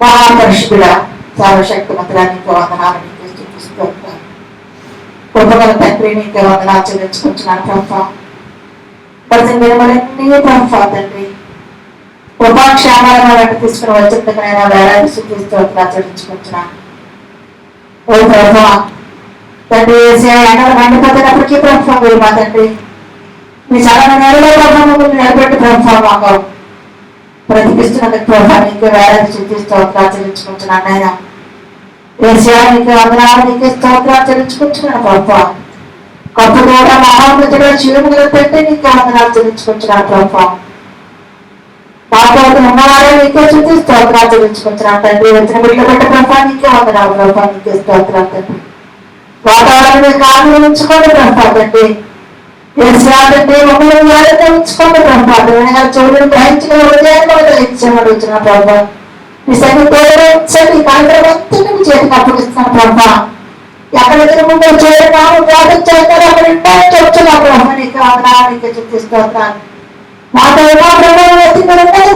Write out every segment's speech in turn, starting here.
మహాపరిశుద్ధుడా, సర్వశక్తిమంతుడా, నీకు వందనాలు, నీకు స్తుతిస్తూ కృపగల తండ్రి, నీకు వందనాలు చెల్లించుకుంటున్నాను ప్రభా. ప్రతి నిర్మలన్నీ ప్రభా తండ్రి కృపాక్షేమాలను వెంట తీసుకుని వచ్చినందుకు నేను వేలాది స్తుతిస్తూ చెల్లించుకుంటున్నాను. ఓ ప్రభా తండ్రి, ఎండలు మండిపోతున్నప్పటికీ ప్రభా మీరు మా తండ్రి మీ చాలా నెలలో ప్రభా మమ్మల్ని నిలబెట్టి ప్రభా మాకు బ్రతికిస్తున్నందుకు ప్రభా నీకు వేలాది స్తుతిస్తూ చెల్లించుకుంటున్నాను. ఆయన ఏసయ్యా నీకు వందనాలు, నీకు స్తోత్రాలు చెల్లించుకుంటున్నాను ప్రభా. గొప్ప కూడా మహామృతుడు జీవము గల తండ్రి నీకు వందనాలు చెల్లించుకుంటున్నాను ప్రభా. పాపం ఉన్నవారే నీకే స్తుతి స్తోత్రాలు చెల్లించుకుంటున్నాను తండ్రి. వచ్చిన బిడ్డ బిడ్డ ప్రభా నీకే వందనాలు ప్రభా, నీకే స్తోత్రాలు తండ్రి. వాతావరణం కాళ్ళు ఉంచుకోండి ప్రభా తండ్రి. ఏసయ్యా తండ్రి మమ్మల్ని వేలతో ఉంచుకోండి ప్రభా. చూడని గ్రహించిన హృదయాన్ని కూడా గ్రహించమని వచ్చిన ప్రభా. మీ సన్ని తోడించండి, కార్యక్రమం అంతా మీ చేతికి అప్పగిస్తున్నాను ప్రభా. ఎక్కడెక్కడ ముందు చేయడం ప్రార్థన చేస్తారు అక్కడ చెప్తున్నా ప్రభా. నీకు వందనాలు, నీకే స్తుతి స్తోత్రాలు. మాతో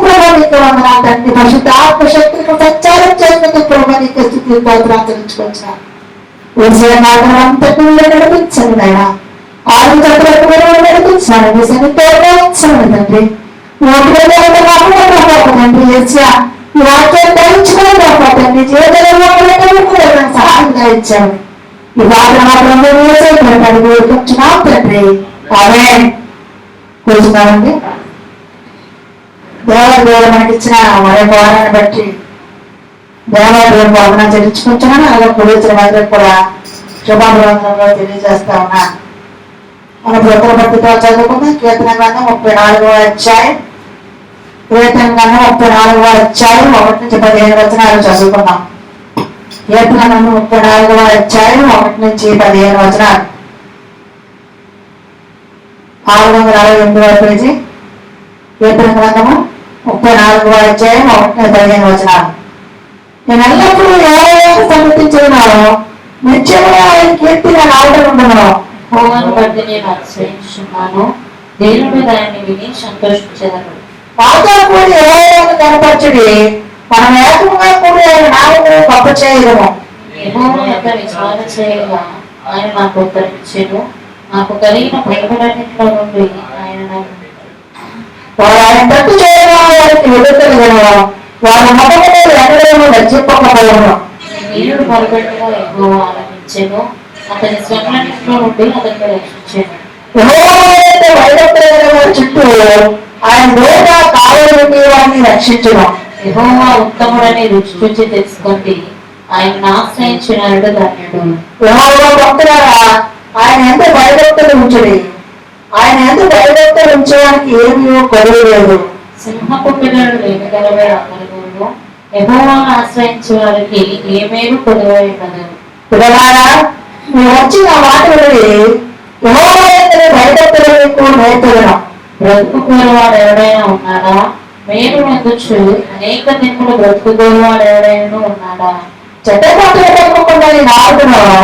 ప్రభా నీకు వందనాలు తండ్రి. పరిశుద్ధ ఆత్మశక్తికి సంచారం చేసినందుకు ప్రభా నీకే స్తుతి స్తోత్రాలు చెల్లించుకొచ్చాను. ఏసయ్యా మార్గం అంతటి నడిపించండి నాయన. ఆరు చక్రాలు కూడా నడిపించాను. మీ సన్ని తోడించండి తండ్రి. తండ్రి ఏసయ్యా ఈ వాక్యాన్ని ధరించుకుని ప్రభా తండ్రి జీవితంలో సహాయంగా ఇచ్చాను. ఈ వాక్యం మాత్రం వేసుకుంటున్నాం తండ్రి. ఆమేన్. కూర్చున్నామండి. దేవుడు మనకి ఇచ్చిన మరొక వారాన్ని బట్టి దేవాలయం భావన చెల్లించుకుంటున్నాను. అలాగే పురోహితుల మధ్య కూడా శుభాభివందనలో తెలియజేస్తా ఉన్నాను. మన బ్రతుల పట్టితో చదువుకున్న కీర్తన గ్రంథం 34వ అధ్యాయం. కీర్తన గ్రంథం 34వ అధ్యాయం 1 నుంచి 15 వచనాలు చదువుకున్నాం. కీర్తన గ్రంథం 34వ అధ్యాయం 1 నుంచి 15 వచనాలు. 668వ పేజీ. కీర్తన గ్రంథము 34వ అధ్యాయం 1 నుంచి 15 వచనాలు. నేను ఎల్లప్పుడూ ఎవరైనా సమర్పించున్నాను, నిత్యముగా ఆయన కీర్తిగా రావడం ఉండను. హోమను బట్టి నేను అతిశయించున్నాను, దేవుని దానిని విని సంతోషించేదను. మాతో కూడి ఎవరైనా కనపరచుడి, మనం ఏకంగా కూడి ఆయన నామమును గొప్ప చేయడము. యెహోవా యొక్క విచారణ చేయగా ఆయన నాకు ఉత్తరించెను, నాకు కలిగిన భయపడన్నిటిలో నుండి ఆయన నాకు వారు ఆయన తట్టు చేయడం వారికి ఎదుర్కొనగలము, వారి ముఖము ఎన్నడూ రక్షింపకపోవడం. వీరుడు మొరపెట్టగా యెహోవా ఆలకించెను, అతని శ్రమలన్నిటిలో నుండి అతన్ని రక్షించెను. వారి చుట్టూ ఆయన దూత కావలి నుండి వారిని రక్షించును. యెహోవా ఉత్తముడని రుచి చూచి తెలుసుకోండి, ఆయన ఆశ్రయించిన ధన్యుడు. యెహోవా భక్తులారా, ఆయన ఎంత భయభక్తులు ఉంచుడి. ఆయన ఎంత భయభక్తులు ఉంచడానికి ఏమీ కొలువు లేదు. సింహపు పిల్లలు లేని గలవే అమరులు, యెహోవాను ఆశ్రయించే వారికి ఏమేమి కొలువై ఉండదు. పిల్లలారా, మీరు వచ్చి నా మాట విని యెహోవా యందు భయభక్తులు మీకు నేర్పుదును. బ్రతుకుకోవాడు ఎవడైనా ఉన్నాడా? మేలు పొందొచ్చు అనేక దినములు బ్రతుకుకోవాడు ఎవడైనా ఉన్నాడా? చెడ్డపాటలు పడుకోకుండా నేను ఆడుతున్నాను,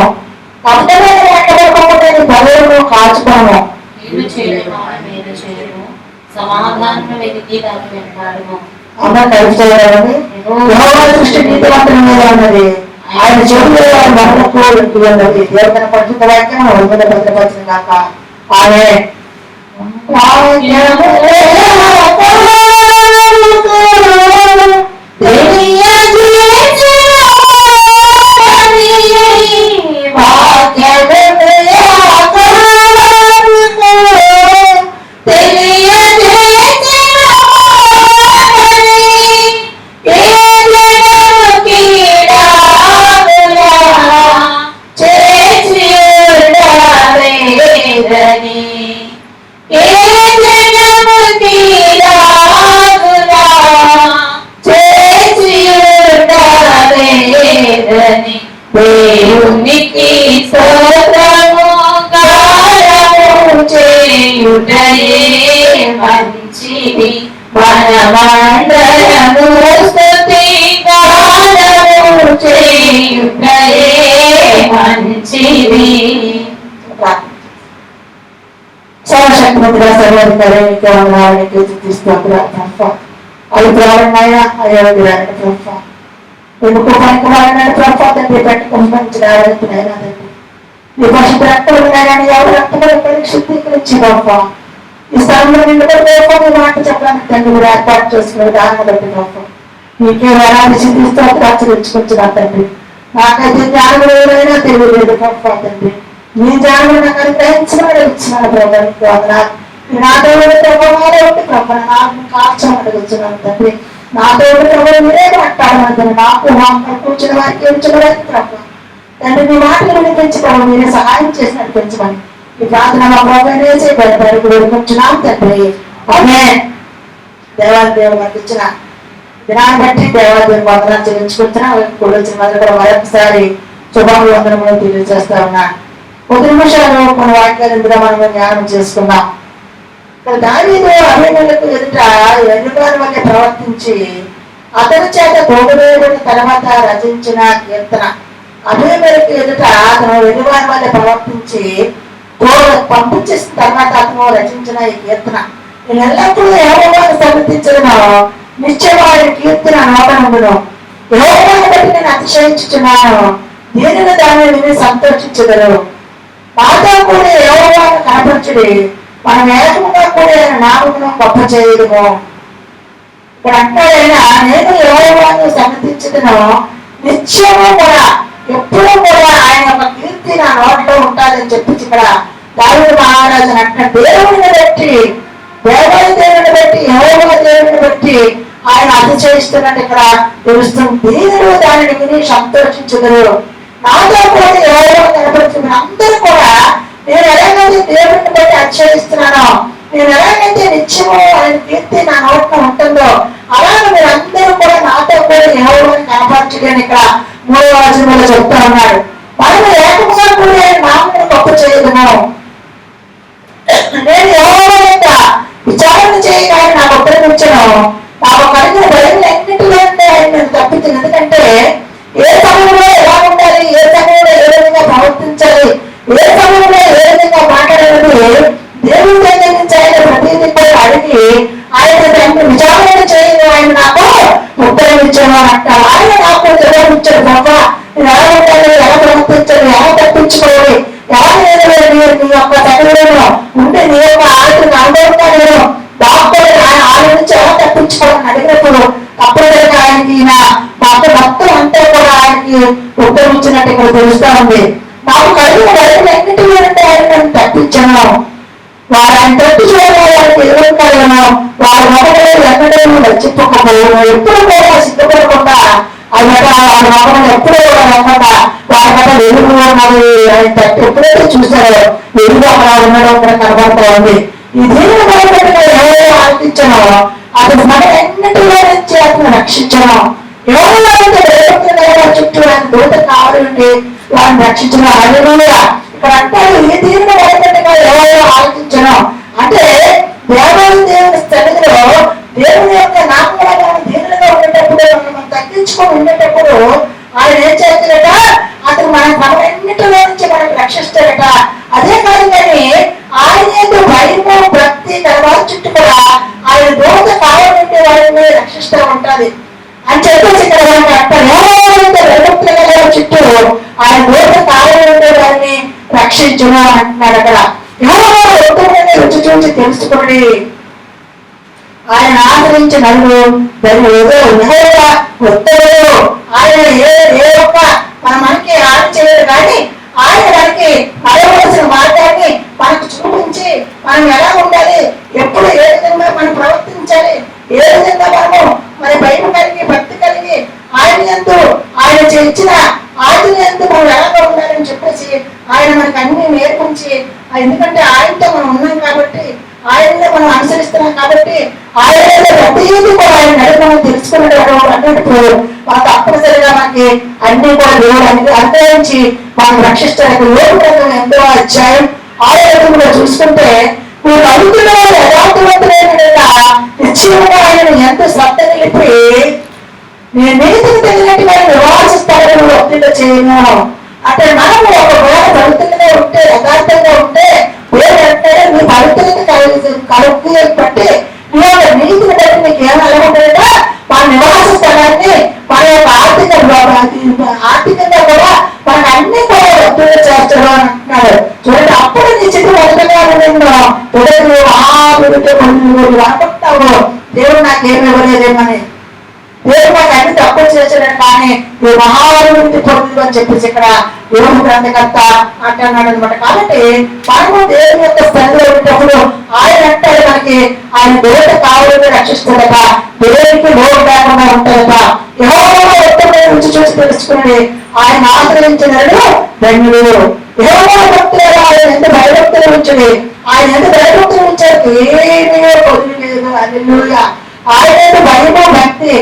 కష్టమైన పడుకోకుండా నీ పనులను కాచుకోను. మేలు చేయడం మేలు చేయను, సమాధానం వెతికి దాన్ని వెంటాడును. అమ్మ కలిసి చేయాలని యెహోవా దృష్టి నీతివంతుల మీద ఉన్నది, ఆయన చెవులు వారి మనకు ఉన్నది. దేవుని పరిశుద్ధ వాక్యం భద్రపరిచిన కాక. ఆమేన్. ఏ దేవునికి స్తోత్రము గానము చేయుటయే మంచిది మనమందరము స్తుతి గానము చేయుటయే మంచిది. సర్వశక్తిమంతుడా సర్వాధికారి నీకే వందనాలు, నీకే స్తుతిస్తోత్రాలు ప్రభా. అది ప్రారంభమైనా అయోగ్యురాలని ప్రభా, ఎందుకు పనికిరాలని ప్రభా తండ్రి పెట్టుకుని పంచినారని తండ్రి నీ పరిశుద్ధ రక్తమైనా ఎవరు రక్తపడి శుద్ధీకరించి ప్రభా ఈ స్థలంలో నిండుకొని నీ మాట చెప్పడానికి తండ్రి కూడా ఏర్పాటు చేసుకునే విధానం బట్టి ప్రభా నీకే వేలాది స్థితిస్తోత్రాలు చెల్లించుకుంటున్నా తండ్రి. నాకైతే జ్ఞానం ఎవరైనా తెలియలేదు ప్రభా తండ్రి, నీ జ్ఞానం నాకు అనుగ్రహించమని ఇచ్చినాను ప్రభా. నీకు వందనాలు. నాతో ప్రభావాలే ఉండి ప్రభా నాకు కార్చమని వచ్చినాను తండ్రి. నాతో ప్రభు మీరే మాట్లాడమంటారు, నాకు కూర్చున్న వారికి ఏడ్చిన వారికి ప్రభా తండ్రి నీ మాటలు వినిపించి ప్రభు మీరే సహాయం చేసి నడిపించమని ఈ ప్రార్థన మా ప్రభు వేడుకుంటున్నాం తండ్రి. ఆమేన్. దేవాది దేవుడు మనకి ఇచ్చిన దినాన్ని బట్టి దేవాదేవి వందనాలు చెల్లించుకుంటున్నా. కూడా వచ్చిన మొదలు కూడా మరొకసారి శుభాలు వందనములు తెలియజేస్తా ఉన్నా. 10 నిమిషాలు కొన్ని వాక్యాలు ఇందులో మనం జ్ఞానం చేసుకున్నాం. దావీదు అభిమేలకు ఎదుట ఎరుగాని వల్ల ప్రవర్తించి అతని చేత తోడువేయబడిన తర్వాత రచించిన కీర్తన. అభిమేలకు ఎదుట అతను ఎరుగాని వల్ల ప్రవర్తించి పంపించేసిన తర్వాత అతను రచించిన ఈ కీర్తన. నేను ఎల్లప్పుడూ యెహోవాను సమర్థించడను, నిత్యమైన కీర్తన నోటనుండును. యెహోవాను బట్టి నేను అతిశయించుచున్నాను, దీనిని దాన్ని విని సంతోషించగలరు. మాతో కూడా యెహోవాను కనపరచుడి, మనం ఏకంగా కూడా ఆయన నామమును గొప్ప చేయడము. ఇక్కడ అంటాడైనా నేను యెహోవాను సమర్థించదను, నిత్యము కూడా ఎప్పుడూ కూడా ఆయన యొక్క కీర్తి నా నోట్లో ఉంటుందని చెప్పి ఇక్కడ దావీదు మహారాజు అంటున్న దేవుడిని బట్టి దేవాది దేవుడిని బట్టి యెహోవా దేవుడిని బట్టి ఆయన అతిశయిస్తున్నట్టు ఇక్కడ తెలుస్తుంది. దీనులు దానిని విని సంతోషించగలరు. నాతో కూడా యెహోవా కనపడుతుంది. అందరూ కూడా నేను ఎలాగైతే దేవుడిని బట్టి అతిశయిస్తున్నానో, నేను ఎలాగైతే నిత్యము ఆయన కీర్తి నా నోట్లో ఉంటుందో అలాగే మీరు అందరూ కూడా నాతో కూడా యెహోవాని కనపరచండి అని ఇక్కడ 3వ వచనంలో చెప్తా ఉన్నాడు. మనం ఏకంగా కూడా ఆయన నామమును గొప్ప చేయదుము. నేను యెహోవా యొక్క విచారణ చేయగా ఆయన నాకు ఉత్తరమిచ్చను. నాకు కలిగిన భయములన్నిటిలో ఆయన నేను తప్పించింది. ఎందుకంటే ఏ సమయంలో ఎలా ఉండాలి, ఏ సమయంలో ఏ విధంగా ప్రవర్తించాలి, ఏ సమయంలో ఏ విధంగా మాట్లాడాలని దేవుడి దగ్గర నుంచి ఆయన ప్రతిదీ కూడా అడిగి ఆయన దాన్ని విచారణ చేయను ఆయన నాకు ఉత్తరం ఇచ్చాను అంట. ఆయన నాకు ఉత్తరం ఇచ్చాడు. బాబా నేను ఎలా ఉండాలి, ఎలా ప్రవర్తించాలి, ఎలా తప్పించుకోవాలి, ఎలా నీ యొక్క దగ్గరలో ఉంటే నీ యొక్క ఆలోచన అనుభవంగా నేను డాక్టర్ ఆయన ఆలోచన నుంచి ఎలా తప్పించుకోవాలని అడిగినప్పుడు అప్పుడు ఆయనకి ఈయన మొత్తం అంతా కూడా ఆయనకి ఉత్తరం ఇచ్చినట్టు ఇక్కడ తెలుస్తా ఉంది. నాకు కలిగిన వరకులన్నిటి అంటే ఆయన నన్ను తప్పించాను. వారు ఆయన తప్పు చూడడానికి ఎదురుకాలను వారి మొదలు ఎన్నడూ రచిపోకపోవడం, ఎప్పుడు కూడా సిద్ధపడకుండా ఆయన వారి మొదలు ఎప్పుడూ కూడా లేకుండా వారి మీద వెలుగు ఉన్నది ఆయన తప్పు ఎప్పుడైతే చూశారో వెలుగు అక్కడ ఉండడం కూడా కనబడతా ఉంది. ఈ దీనిని మొదలుపెట్టిన ఎవరో ఆలోచించను అతను మన ఎన్నిటిలో నుంచి అతను రక్షించను. ఎవరైతే దేవుడు చుట్టూ ఆయన దూత కావాలంటే వారిని రక్షించను. హల్లెలూయా. ఇక్కడ అంటారు ఈ దీనిని మొదలుపెట్టిన ఎవరో ఆలోచించను అంటే దేవాది దేవుని సన్నిధిలో దేవుని యొక్క నామములను దీనులుగా ఉండేటప్పుడు మనం తగ్గించుకొని ఉండేటప్పుడు ఆయన ఏం చేస్తాడట, అతను మనం ఎన్నిటిలో నుంచి మనకు రక్షిస్తాడట. అదే కాదు కానీ ఆయన యొక్క భయము భక్తి తర్వాత చుట్టూ కూడా ఆయన దూత కావాలంటే వారిని రక్షిస్తూ ఉంటది అని చెప్పేసి ఇక్కడ వారిని అంటారు. చుట్టూ ఆయన దూత కావాలంటే వారిని రక్షించును అంటున్నాడు. అక్కడ ఎవరైనా రుచి చూసి తెలుసుకోండి, ఆయన ఆదరించి నన్ను దాన్ని ఏదో ఉత్తరుడు ఆయన ఏ ఒక్క మనకి హాని చేయడు కానీ ఆయన మనకి అడవలసిన మార్గాన్ని మనకు చూపించి మనం ఎలా ఉండాలి, ఎప్పుడు ఏ విధంగా మనం ప్రవర్తించాలి, ఏ విధంగా మనము మన భయం కలిగి భక్తి కలిగి ఆయన ఎందు ఆయన ఇచ్చిన ఆజ్ఞ ఎందు మనం ఎలాగా ఉండాలని చెప్పేసి ఆయన మనకు అన్ని నేర్పించి, ఎందుకంటే ఆయనతో మనం ఉన్నాం కాబట్టి ఆయననే మనం అనుసరిస్తున్నాం కాబట్టి ఆయన ప్రతిదీ కూడా ఆయన నడిపి మనం తెలుసుకునేటప్పుడు అన్నప్పుడు మనం తప్పనిసరిగా మనకి అన్ని కూడా దేవుడు అనుగ్రహించి మనం రక్షించడానికి లోపల ఎంతో అధ్యాయం 6వ చూసుకుంటే మీరు అడుగుతున్న యథార్థవంతులైన నిశ్చయంగా ఆయన ఎంత శ్రద్ధ నిలిపి నేను నీతికి తగినట్టు వారిని నివాసిస్తారని ఒత్తిడి చేయను అంటే మనము ఒకవేళ పవిత్రంగా ఉంటే యథార్థంగా ఉంటే ఏంటంటే నీ పవిత్రత కలుపు బట్టి నీ యొక్క నీతిని బట్టి నీకు ఏం అలవాటుందా మన నివాస స్థలాన్ని మన యొక్క ఆర్థికంగా కూడా మనకు అన్ని కూడా ఒత్తిడి చేస్తాడు అని అంటున్నాడు. చూడండి అప్పుడు నీ చిన్న మొదటగా నిన్ను నువ్వు విడితే నువ్వు అనుకుంటావు దేవుడు నాకేమి ఇవ్వలేదేమని. దేవుడు నాకు అన్ని తక్కువ చేశాడని కానీ నువ్వు మహావరుడి పొందులు అని చెప్పేసి ఇక్కడ దేవుడు గ్రంథకర్త అంటున్నాడు అనమాట. కాబట్టి మనము దేవుని యొక్క స్థలంలో ఉన్నప్పుడు ఆయన అంటాడు మనకి ఆయన దేవుడు కావాలని రక్షిస్తాడట, దేవునికి లోటు లేకుండా ఉంటాడట. యెహోవా ఉత్తముడైన రుచి చూసి తెలుసుకుని ఆయన ఆశ్రయించినాడు ధన్యుడు. యెహోవా భక్తులు ఆయన ఎంత భయభక్తులు ఉంచుడి, ఆయన ఎంత భయభక్తులు ఉంచారు ఏమీ పొంది లేదు. హల్లెలూయా. ఆయన భయము భక్తి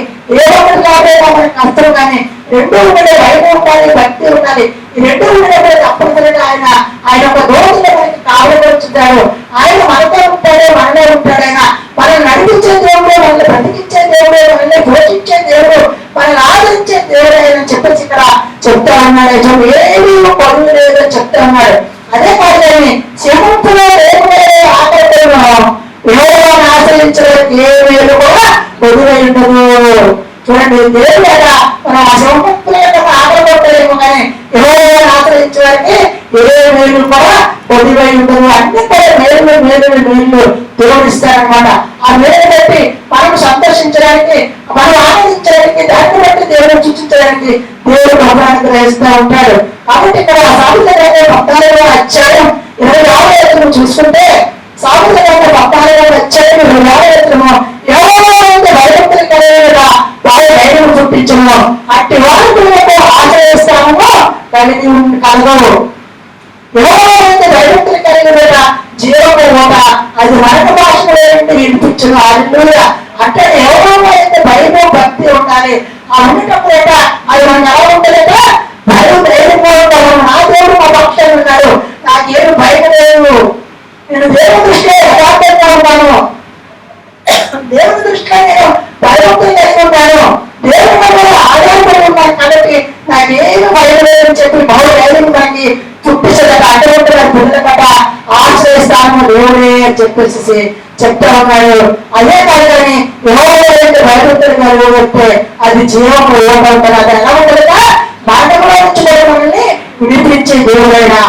ఏమొకటి కాకపోయినా మనకు కష్టం కానీ రెండు ఉండే భయం ఉండాలి, భక్తి ఉండాలి. ఈ రెండు ఉండేటప్పుడు తప్పనిసరిగా ఆయన ఒక దోషులు మనకి కావలకొచ్చుతాడు. ఆయన మనతో ఉంటాడే మనలో ఉంటాడు. ఆయన మనల్ని నడిపించే దేవుడు, మనల్ని బ్రతికించే దేవుడు, మనల్ని పోషించే దేవుడు, మనల్ని ఆదరించే దేవుడు ఆయన చెప్పేసి ఇక్కడ చెప్తా ఉన్నాడు. ఏమీ పనులు లేదని చెప్తా ఉన్నాడు. అదే కాదు కానీ క్షేమంలో లేకపోయే ఆకలిలో యెహోవాను ఆశ్రయించడానికి ఏ వేలు కూడా పొదువై ఉండదు. చూడండి దేవుడు కదా మనం అసంపత్తుల యొక్క ఆకలిపోతారేమో కానీ యెహోవాను ఆశ్రయించడానికి ఏ వేలు కూడా పొదువై ఉండదు. అన్ని కూడా మేలు మేలు మేలు దేవుడు ఇస్తారనమాట. ఆ మేలు బట్టి మనం సంతోషించడానికి, మనం ఆనందించడానికి, దాన్ని బట్టి దేవుడు సూచించడానికి దేవుడు భగవాన్ని గ్రహిస్తూ ఉంటాడు. కాబట్టి ఇక్కడ సామెతల 14వ అధ్యాయం 26వ చూసుకుంటే సామెతల 14వ అధ్యాయం 26వ ఎవరైతే భయభక్తులు కలిగిన వారి ధైర్యం చూపించను అట్టి వారికి ఆశ్రయిస్తామో కలగవు. ఎవరైతే భయభక్తులు కలిగిన జీవన ఓట అది మరణ భాషలో వినిపించను. హల్లెలూయా. అంటే ఎవరైతే భయము భక్తి ఉండాలి ఆ ఉన్నటప్పుడు అది మనకు ఎలా ఉంటుందట భయం ధైర్యంగా ఉంటాడు. నా దేవుడు మా పక్షాలు ఉన్నాడు, నాకేమి భయం లేదు, నేను దేవుని దృష్టిలో యథార్థంగా ఉన్నాను, దేవుని దృష్టిలో నేను భయభక్తులు కలిగి ఉంటాను, దేవుని మీద ఆధారపడి ఉన్నాను కాబట్టి నాకేమి భయం లేదని చెప్పి బహు ధైర్యం మనకి చూపించదట. అటువంటి పిల్లల కట్ట ఆశ్రయిస్తాను దేవుడే అని చెప్పేసి చెప్తా ఉన్నాడు. అదే కాదు కానీ ఎవరైతే భయభక్తులు కలిగి ఉంటే అది జీవం ఇవ్వబడతారు. అది ఎలా ఉంటుందట మరణంలో నుంచి మనల్ని విడిపించే దేవుడైనా,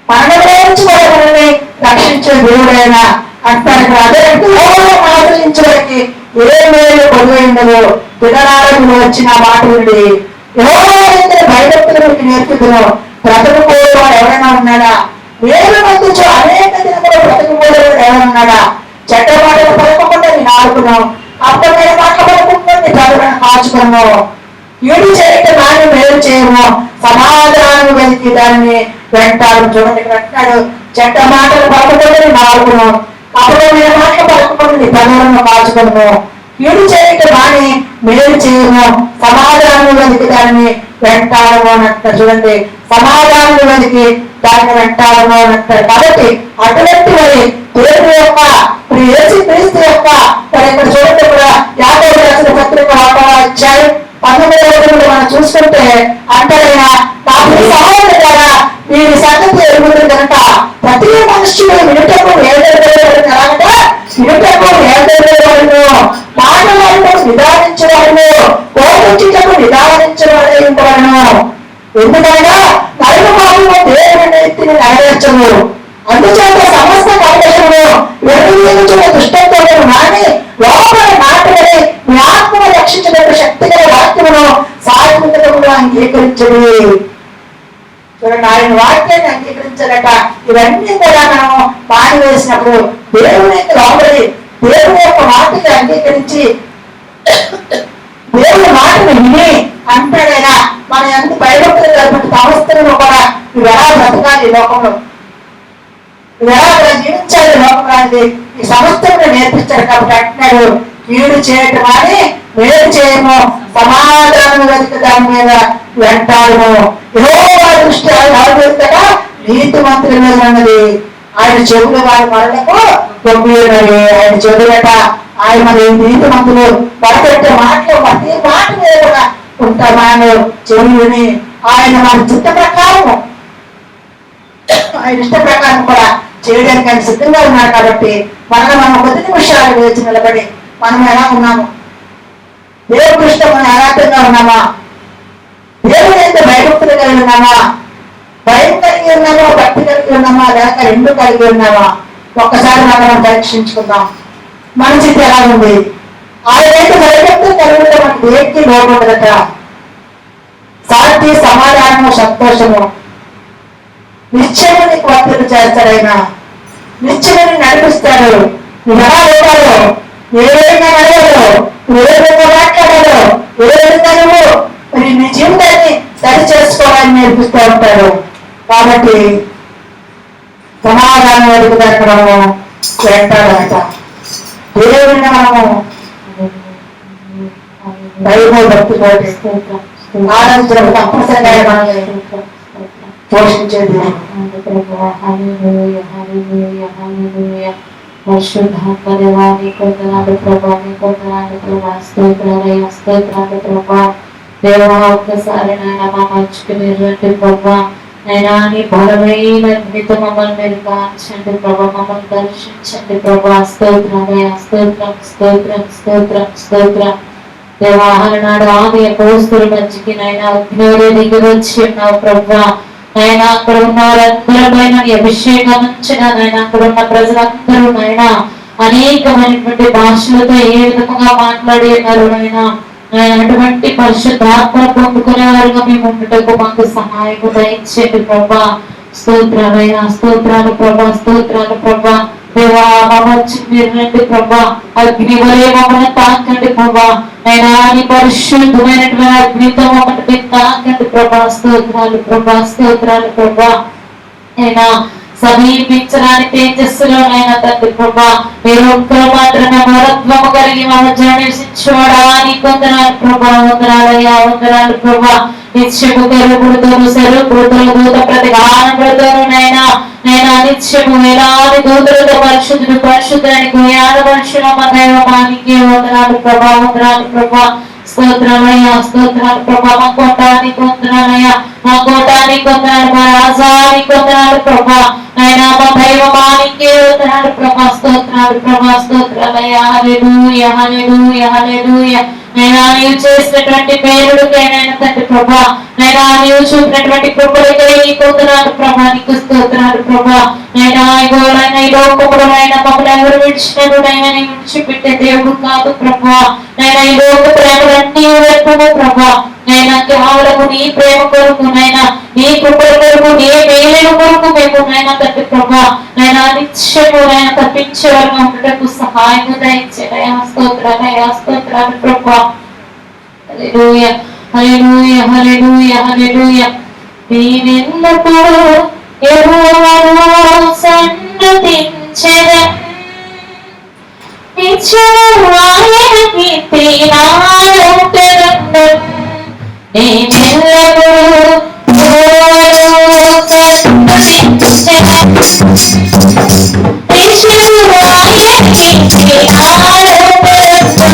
మరణంలో నుంచి మనల్ని రక్షించే దేవుడైనా అంటారు. అదే ఆశ్రయించడానికి ఏ మేలు పొందదు. పిల్లరాలకు వచ్చిన మాట నుండి ఎవరైతే భయభక్తులు మీకు నేర్పుతున్నా బ్రతకపోయేవాడు ఎవరైనా ఉన్నాడా? వేల మంది అనేక దినములు బ్రతకపోయేవాడు ఎవరైనా ఉన్నాడా? చెడ్డ మాటలు పలకకుండా నేను ఆడుకున్నావు, అర్థమైన మాటలు పలకకుండా నీ ప్రజలను కాచుకున్నావు, ఏడు చేయటం నాని మేలు చేయము, సమాధానం వెలికి దాన్ని వెంటాడు. చూడండి ఇక్కడ అంటాడు చెడ్డ మాటలు పలకకుండా నేను ఆడుకున్నావు, అర్థమైన మాటలు పలకకుండా నీ ప్రజలను కాచుకున్నావు, ఏడు చేయటం నాని మేలు చేయము, సమాధానం వెలికి దాన్ని వెంటాడము అని అంటారు. చూడండి సమాధానం వెలికి దాన్ని వెంటాడము అని అంటారు. కాబట్టి అటువంటి మరి దేవుని యొక్క యేసు క్రీస్తు యొక్క మరి ఇక్కడ చూడండి కూడా 50వ రాసిన పత్రిక 1వ అధ్యాయం 19వ మనం చూసుకుంటే అంటారైనా నా సహోదరు ద్వారా వీరి సంగతి ఎరుగుతుంది కనుక ప్రతి మనుషులు వినుటకు ఏదైనా ఎలాగట వినుటకు ఏదైనా మాటలను నిదానించవాడు, కోపించుటకు నిదానించవాడే ఉండవను. ఎందుకనగా నలుగు మాటలు దేవుని నీతిని నెరవేర్చము. అందుచేత సమస్త కర్మలను వెలుగుచున్న దుష్టంతో మాని లోపల నాటుకొని మీ ఆత్మను రక్షించడానికి శక్తి గల వాక్యమును సాత్వికముగా అంగీకరించడు. చూడండి ఆయన వాక్యాన్ని అంగీకరించాలట. ఇవన్నీ కూడా మనం పాని వేసినప్పుడు దేవుని లోపలి దేవుని యొక్క మాటకి అంగీకరించి దేవుని మాటను విని అంటాడైనా మన ఎంత భయభక్తులు కలిపి సంవత్సరంలో కూడా ఇవి ఎలా బ్రతకాలి లోకంలో. ఎలా జీవించాలి లోకం అనేది ఈ సమస్యను నేర్పించాడు. కాబట్టి అంటున్నాడు, కీడు చేయటం అని మేలు చేయము, సమాధానం వెతికి దాని మీద వెంటాడము. యెహోవా దృష్టి ఆలోచిస్తగా నీతి మంత్రుల మీద ఉన్నది, ఆయన చెవులు వారి మరణకు గొప్పనవి. ఆయన చెవులట ఆయన మరి నీతి మంత్రులు మొదపెట్టే మాటలు ప్రతి మాట మీద కూడా ఉంటామాను చెవులని ఆయన మన చిత్త ప్రకారం ఆయన ఇష్ట ప్రకారం కూడా చేయడానికి ఆయన సిద్ధంగా ఉన్నాడు. కాబట్టి మనం కొద్ది నిమిషాలు వేచి నిలబడి మనం ఎలా ఉన్నాము, దేవుడి దృష్టిలో మనం యథార్థంగా ఉన్నామా, దేవుడు అయితే భయభక్తులు కలిగి ఉన్నామా, భయం కలిగి ఉన్నామా, భక్తి కలిగి ఉన్నామా, లేక రెండు కలిగి ఉన్నామా, ఒక్కసారి మనం పరీక్షించుకుందాం. మన స్థితి ఎలా ఉంది? ఆయనైతే భయభక్తులు కలిగి ఉంటే మనకి దేనికి లోపడదట. శాంతి, సమాధానము, సంతోషము నిశ్చయం నీకు వర్తింపు చేస్తాడు. ఆయన నిశ్చయం నడిపిస్తాడు. నువ్వు ఎలా లేవాలో, ఏ విధంగా నడవాలో, ఏ విధంగా మాట్లాడాలో, ఏ విధంగా నువ్వు నీ జీవితాన్ని సరి చేసుకోవాలని నేర్పిస్తూ ఉంటాడు. కాబట్టి సమాధానం అడుగుదాన్ని మనము వెంటాడట. దేవుడిని మనము బైబిల్ భక్తితోటి ఆరాధించడం తప్పనిసరిగా మనం పోషించేది. పరిశుద్ధాత్మ దేవా నీకు వందనాలు ప్రభా, నీకు వందనాలు ప్రభా, స్తోత్రాలయ స్తోత్రాలు ప్రభా. దేవా ఒక్కసారి నాయన మా మంచుకు మీరు రండి ప్రభా. నైనా నీ బలమైన అగ్నితో మమ్మల్ని మీరు కాల్చండి ప్రభా, మమ్మల్ని దర్శించండి ప్రభా. స్తోత్రాలయ స్తోత్రం స్తోత్రం స్తోత్రం స్తోత్రం. దేవా నాడు ఆమె అపోస్తుల మధ్యకి నైనా అగ్నిలో దిగి వచ్చి ఉన్నావు ప్రభా. ఆయన అక్కడ ఉన్న వారందరిపైన అభిషేకం ఉంచిన నాయన, అక్కడ ఉన్న ప్రజలందరూ నాయన అనేకమైనటువంటి భాషలతో ఏ విధంగా మాట్లాడి ఉన్నారు నాయన. అటువంటి పరిశుద్ధాత్మ పొందుకునే వారుగా మేము ఉండటకు మాకు సహాయం దయచేయండి ప్రభా. స్తోత్రాలైనా స్తోత్రాలు ప్రభా, స్తోత్రాలు ప్రభా. దేవా మమ్మల్ని మీరు రండి ప్రభా, అగ్ని వలే మమ్మల్ని తాకండి ప్రభా. అయినా నీ పరిశుద్ధమైనటువంటి అగ్నితో మమ్మల్ని తాకండి ప్రభా. స్తోత్రాలు ప్రభా, స్తోత్రాలు ప్రభా. అయినా సమీపించడానికి తేజస్సులోనైనా తండ్రి ప్రభా, మీరు ఒక్కరు మాత్రమే మరత్వము కలిగి మమ్మల్ని నివసించేవాడా నీకు వందనాలు ప్రభా. వందనాలయ్యా, వందనాలు ప్రభా. నిత్యము కరుగుడుతోను సరుకుడుతోను దూత ప్రతి గానములతోనైనా నేను నిత్యము వేలాది దూతలతో పరిశుద్ధుడు పరిశుద్ధానికి వేల మనుషుల దైవమానికి వందనాలు ప్రభా, వందనాలు ప్రభా. స్తోత్రాలయ్యా, స్తోత్రాలు ప్రభా. మా కోటానికి వందనాలయ్యా, మా కోటానికి వందనాలు, మా రాజానికి వందనాలు ప్రభా. నైనా మా దైవమానికి వందనాలు ప్రభా. స్తోత్రాలు ప్రభా, స్తోత్రాలయ్యా. హల్లెలూయా, హల్లెలూయా, హల్లెలూయా. నైనా నీవు చేసినటువంటి పేరుడికైనా తండ్రి ప్రభా, నైనా నీవు చూపినటువంటి కృపలకై నీకు వందనాలు ప్రభా, నీకు స్తోత్రాలు ప్రభా. నైనా ఇగోనైనా ఈ లోకములైనా మమ్మల్ని ఎవరు విడిచినైనా నీ విడిచిపెట్టే దేవుడు కాదు ప్రభా. నైనా ఈ లోక ప్రేమలన్నీ వెళ్తాము ప్రభా. నైనా కేవలము నీ ప్రేమ కొరకు, నైనా నీ కృపల కొరకు, నీ మేలు కొరకు మేము నైనా తండ్రి ప్రభా నైనా నిత్యము నైనా తప్పించే వారుగా ఉండటకు సహాయం దయచేయ. స్తోత్రాలయ స్తోత్రాలు ప్రభా. హల్లెలూయా, హల్లెలూయా, హల్లెలూయా, హల్లెలూయా. నీవెల్లప్పుడూ యెహోవాను సన్నుతించెదను, నిత్యము ఆయన కీర్తి నాలో పెరుగును. నీవెల్లప్పుడూ యెహోవాను సన్నుతించెదను, నిత్యము ఆయన కీర్తి నాలో పెరుగును.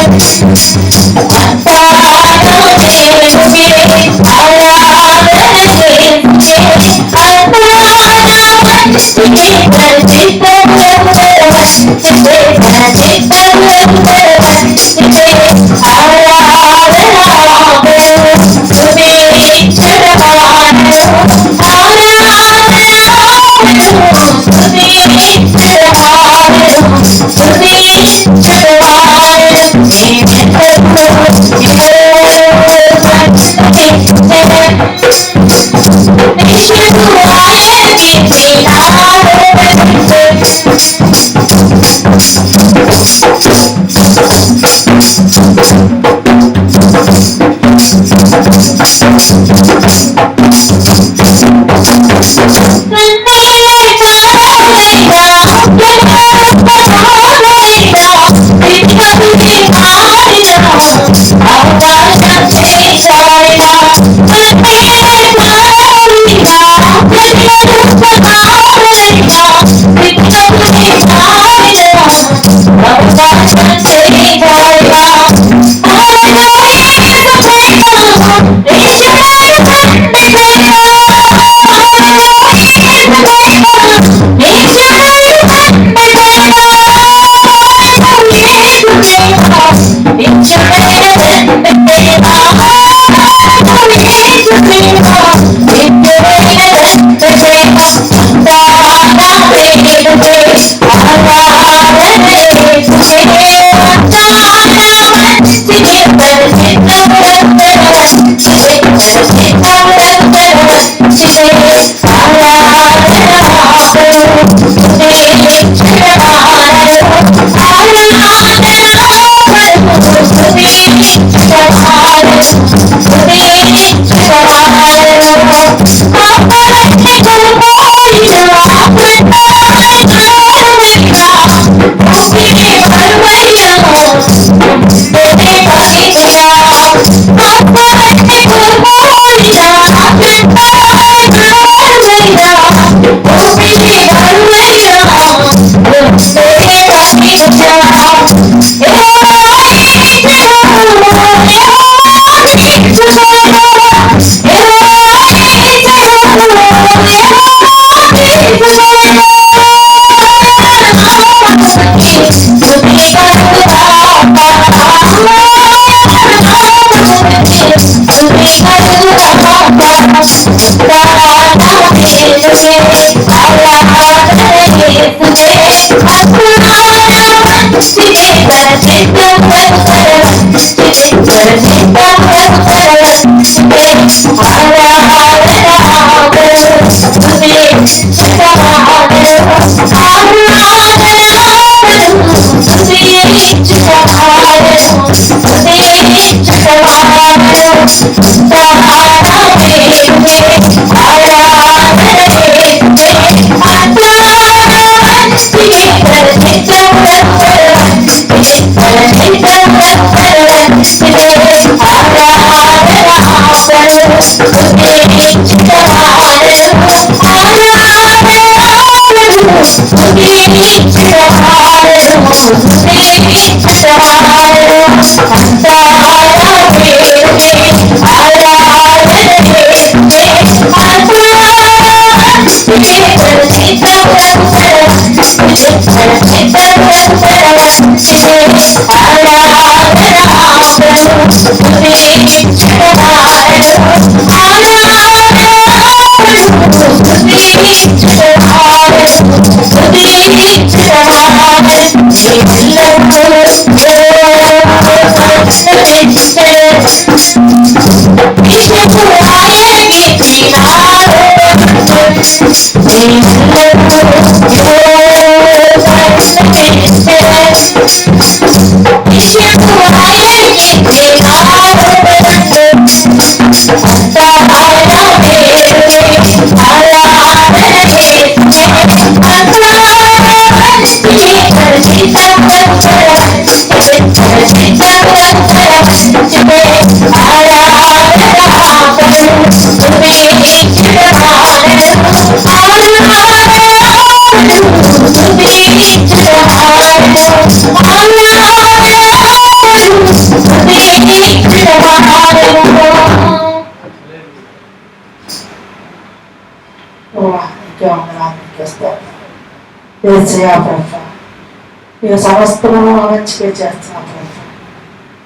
సమస్తము మంచిగా చేస్తున్నాం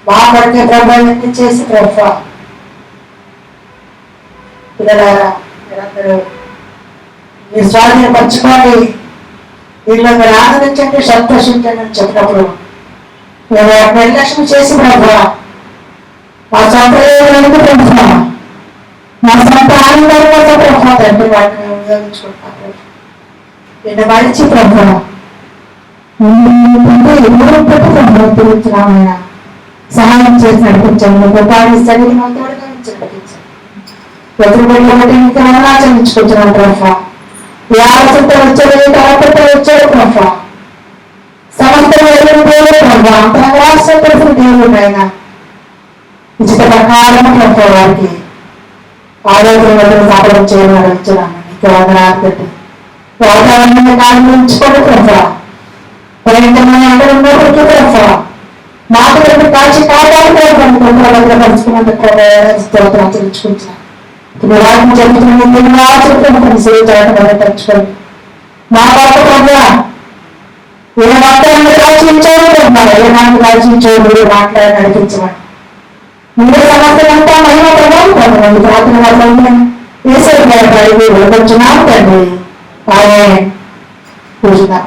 మా కొరకే ప్రభావాన్ని చేసి ప్రభా పిల్లలారా మీరందరూ మీ స్వాధీనం పంచుకోండి వీళ్ళు మీరు ఆనందించండి సంతోషించండి అని చెప్పినప్పుడు మేము నిర్లక్ష్యం చేసి ప్రభా మా సొంత ప్రభా మా సొంత ఆనందం కోసం ప్రభా తండ్రి వాటిని మేము ఉపయోగించుకుంటాం నిన్న మరిచి ప్రభా గురించినామైన సహాయం చేసి నడిపించండి గొప్పని సరిగ్గా తోడుగా నడిపించండి ఎదురుబడిలో బట్టి ఇంకా ఆచరించుకుంటున్నాం ప్రభా ఈ ఆలోచనతో వచ్చాడు తలపడితో వచ్చాడు ప్రభా సమస్త ప్రభా అంత నిరాశ తెలిసిన దేవుడు ఆయన ఉచిత ప్రకారం ప్రభా వారికి ఆరోగ్యం సాధన చేయమని ఇచ్చాను ఇంకా వందనాలు వాతావరణాన్ని కాలంలోంచుకోండి ప్రభా పర్యంతమైన అందరూ ఉన్నప్పటికీ ప్రభా మాటలు కాల్చి భద్రపరుచుకున్నందుకు స్తోత్రం తెలుసుకుంటున్నాను. ఇప్పుడు వాటిని జరుగుతున్న ఆచరిస్తున్న సేవలను తలుచుకోండి. మా పాప ప్రభు ఏ వాక్యాన్ని రాచించారు, ఏ మాట రాచించారు, మీరు మాట్లాడి నడిపించమని మీరు సమస్యలంతా మహిళ ప్రభావం పొందండి. ప్రార్థన వల్ల వేసే కొంచెం తండ్రి ఆయన పూజగా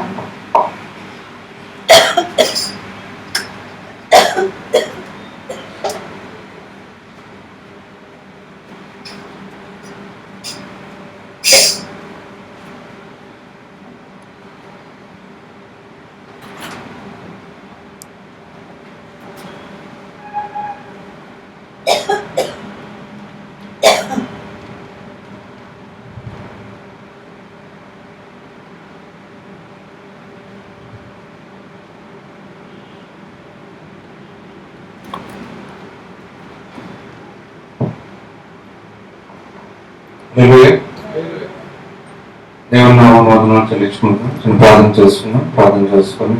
దేవుని నామమున చెల్లించుకుంటాం. చిన్న ప్రార్థన చేసుకున్నాం. ప్రార్థన చేసుకొని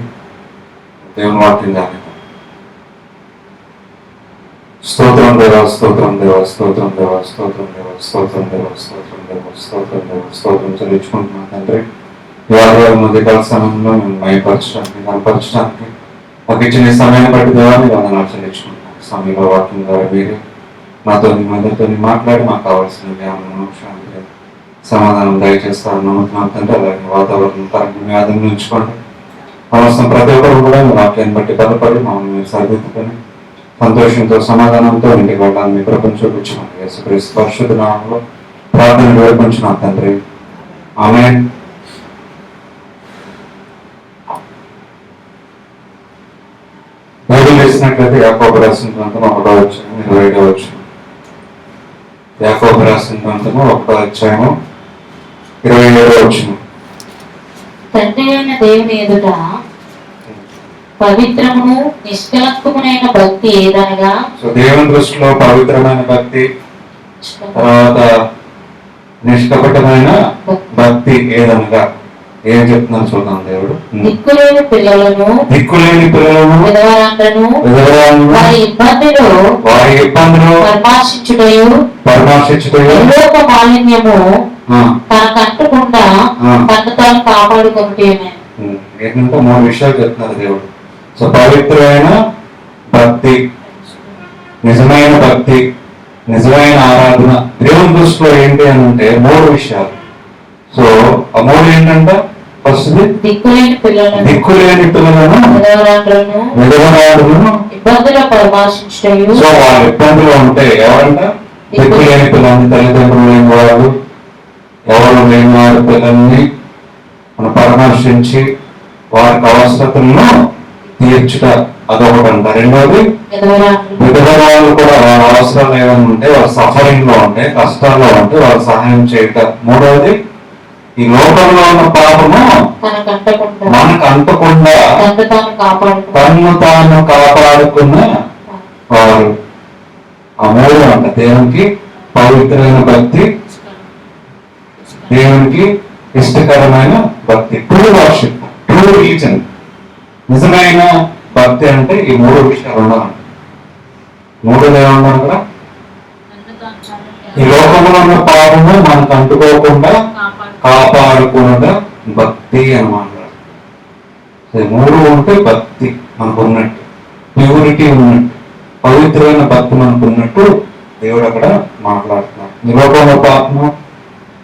దేవుని వాక్యం ధ్యానిద్దాం. స్తోత్రం దేవా, స్తోత్రం దేవా, స్తోత్రం దేవా, స్తోత్రం దేవా, స్తోత్రం దేవా, స్తోత్రం దేవా, స్తోత్రం దేవా, స్తోత్రం చెల్లించుకుంటున్నాం తండ్రి. ఈ మధ్యకాల సమయంలో మేము మయపరచడానికి కనపరచడానికి మాకు ఇచ్చిన సమయాన్ని బట్టి దేవాన్ని వందనాలు చెల్లించుకుంటున్నాం. సమయంలో వాక్యం ద్వారా మీరే మాతో మందితో మాట్లాడి మాకు కావాల్సిన జ్ఞానం శాంతి సమాధానం దయచేస్తారని నమ్ముతున్నాం తండ్రి. అలాగే వాతావరణం తరగతి వ్యాధులను ఉంచుకోండి. అవసరం ప్రతి ఒక్కరు కూడా మీ వాక్యాన్ని బట్టి బలపడి మమ్మల్ని మీరు సరిదిద్దుకొని సంతోషంతో సమాధానంతో ఇంటికి వెళ్ళాలని మీ కృపను చూపించుకోండి. యేసుక్రీస్తు పరిశుద్ధ నామములో ప్రార్థన వేడుకొంచున్నాం తండ్రి. ఆమేన్. బైబిల్ వేసినట్లయితే యాకోబు రాసిన గ్రంథం 1వ అధ్యాయం 20వ వచనం. యాకోబు రాసిన గ్రంథము 1వ అధ్యాయము 27వ వచనం. తండ్రి అయిన దేవుని ఎదుట పవిత్రమును నిష్కలంకమునైన భక్తి ఏదనగా, సో దేవుని దృష్టిలో పవిత్రమైన భక్తి, తర్వాత నిష్కపటమైన భక్తి ఏదనగా ఏం చెప్తున్నారు చూద్దాం. దేవుడు దిక్కులేని పిల్లలను విధవరాండ్రను వారి ఇబ్బందులు పరామర్శించుటయు లోక మాలిన్యము తనకు అంటకుండా తను తాను కాపాడుకొనుటేమే. ఏంటంటే 3 విషయాలు చెప్తున్నారు దేవుడు. సో పవిత్రమైన భక్తి, నిజమైన భక్తి, నిజమైన ఆరాధన దేవుని దృష్టిలో ఏంటి అని అంటే 3 విషయాలు. సో ఆ 3 ఏంటంటే ఫస్ట్ దిక్కులేని పిల్లలను విధవరాండ్రను ఇబ్బందులు పరామర్శించుటయు. సో వాళ్ళ ఇబ్బందులు ఉంటే ఎవరంట? దిక్కులేని పిల్లల్ని, తల్లిదండ్రులు లేని వాళ్ళు, ఎవరు లేని వారి పిల్లల్ని మనం పరామర్శించి వారికి అవసరతలను తీర్చుట అదొకటంట. రెండోది విధవరాలు కూడా వాళ్ళ అవసరాలు ఏమైనా ఉంటే, వాళ్ళ సఫరింగ్ లో ఉంటే, కష్టాల్లో ఉంటే వాళ్ళ సహాయం చేయట. మూడవది ఈ లోకంలో ఉన్న పాపము మనకు అంటకుండా తన్ను తాను కాపాడుకున్న వారు. ఆ 3 అంట దేవునికి పవిత్రమైన భక్తి, దేవునికి ఇష్టకరమైన భక్తి, ట్రూ వర్షిప్, ట్రూ రిలీజన్. నిజమైన భక్తి అంటే ఈ 3 విషయాలు ఉండాలంట. 3 ఏమన్నారు కదా? ఈ లోకంలో ఉన్న పాపము మనకు అంటుకోకుండా కాపాడుకున్న భక్తి అన్నమాట. 3 ఉంటే భక్తి మనకు ఉన్నట్టు, ప్యూరిటీ ఉన్నట్టు, పవిత్రమైన భక్తి మనకు ఉన్నట్టు దేవుడు అక్కడ మాట్లాడుతున్నాడు. ఈ లోకంలో పాపము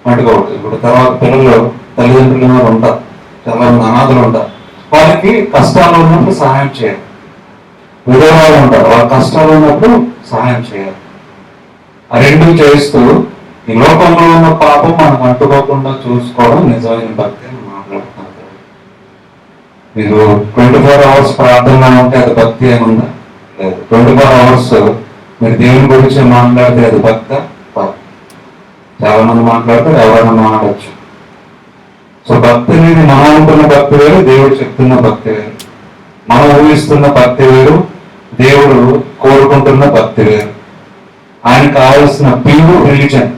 అంటుకోవద్దు. ఇప్పుడు తర్వాత పిల్లలు తల్లిదండ్రులు ఉంటారు, చాలా మంది అనాథులు ఉంటారు. వాళ్ళకి కష్టాలు ఉన్నప్పుడు సహాయం చేయాలి. విధవాలు ఉంటారు, వాళ్ళ కష్టాలు ఉన్నప్పుడు సహాయం చేయాలి. ఆ 2 చేస్తూ ఈ లోకంలో ఉన్న పాపం మనకు అంటుకోకుండా చూసుకోవడం నిజమైన భక్తి అని మాట్లాడుతున్నారు. మీరు 24 hours ప్రార్థనలో ఉంటే అది భక్తి అని ఉందా? లేదు. 24 hours మీరు దేవుని గురించి మాట్లాడితే అది భక్తి. చాలా మంది మాట్లాడతారు, ఎవరైనా మాట్లాడచ్చు. సో భక్తి అనేది మనం అనుకున్న భక్తి వేరు, దేవుడు చెప్తున్న భక్తి వేరు. మనం ఊహిస్తున్న భక్తి వేరు, దేవుడు కోరుకుంటున్న భక్తి వేరు. ఆయన కావలసిన ప్యూర్ రిలీజన్,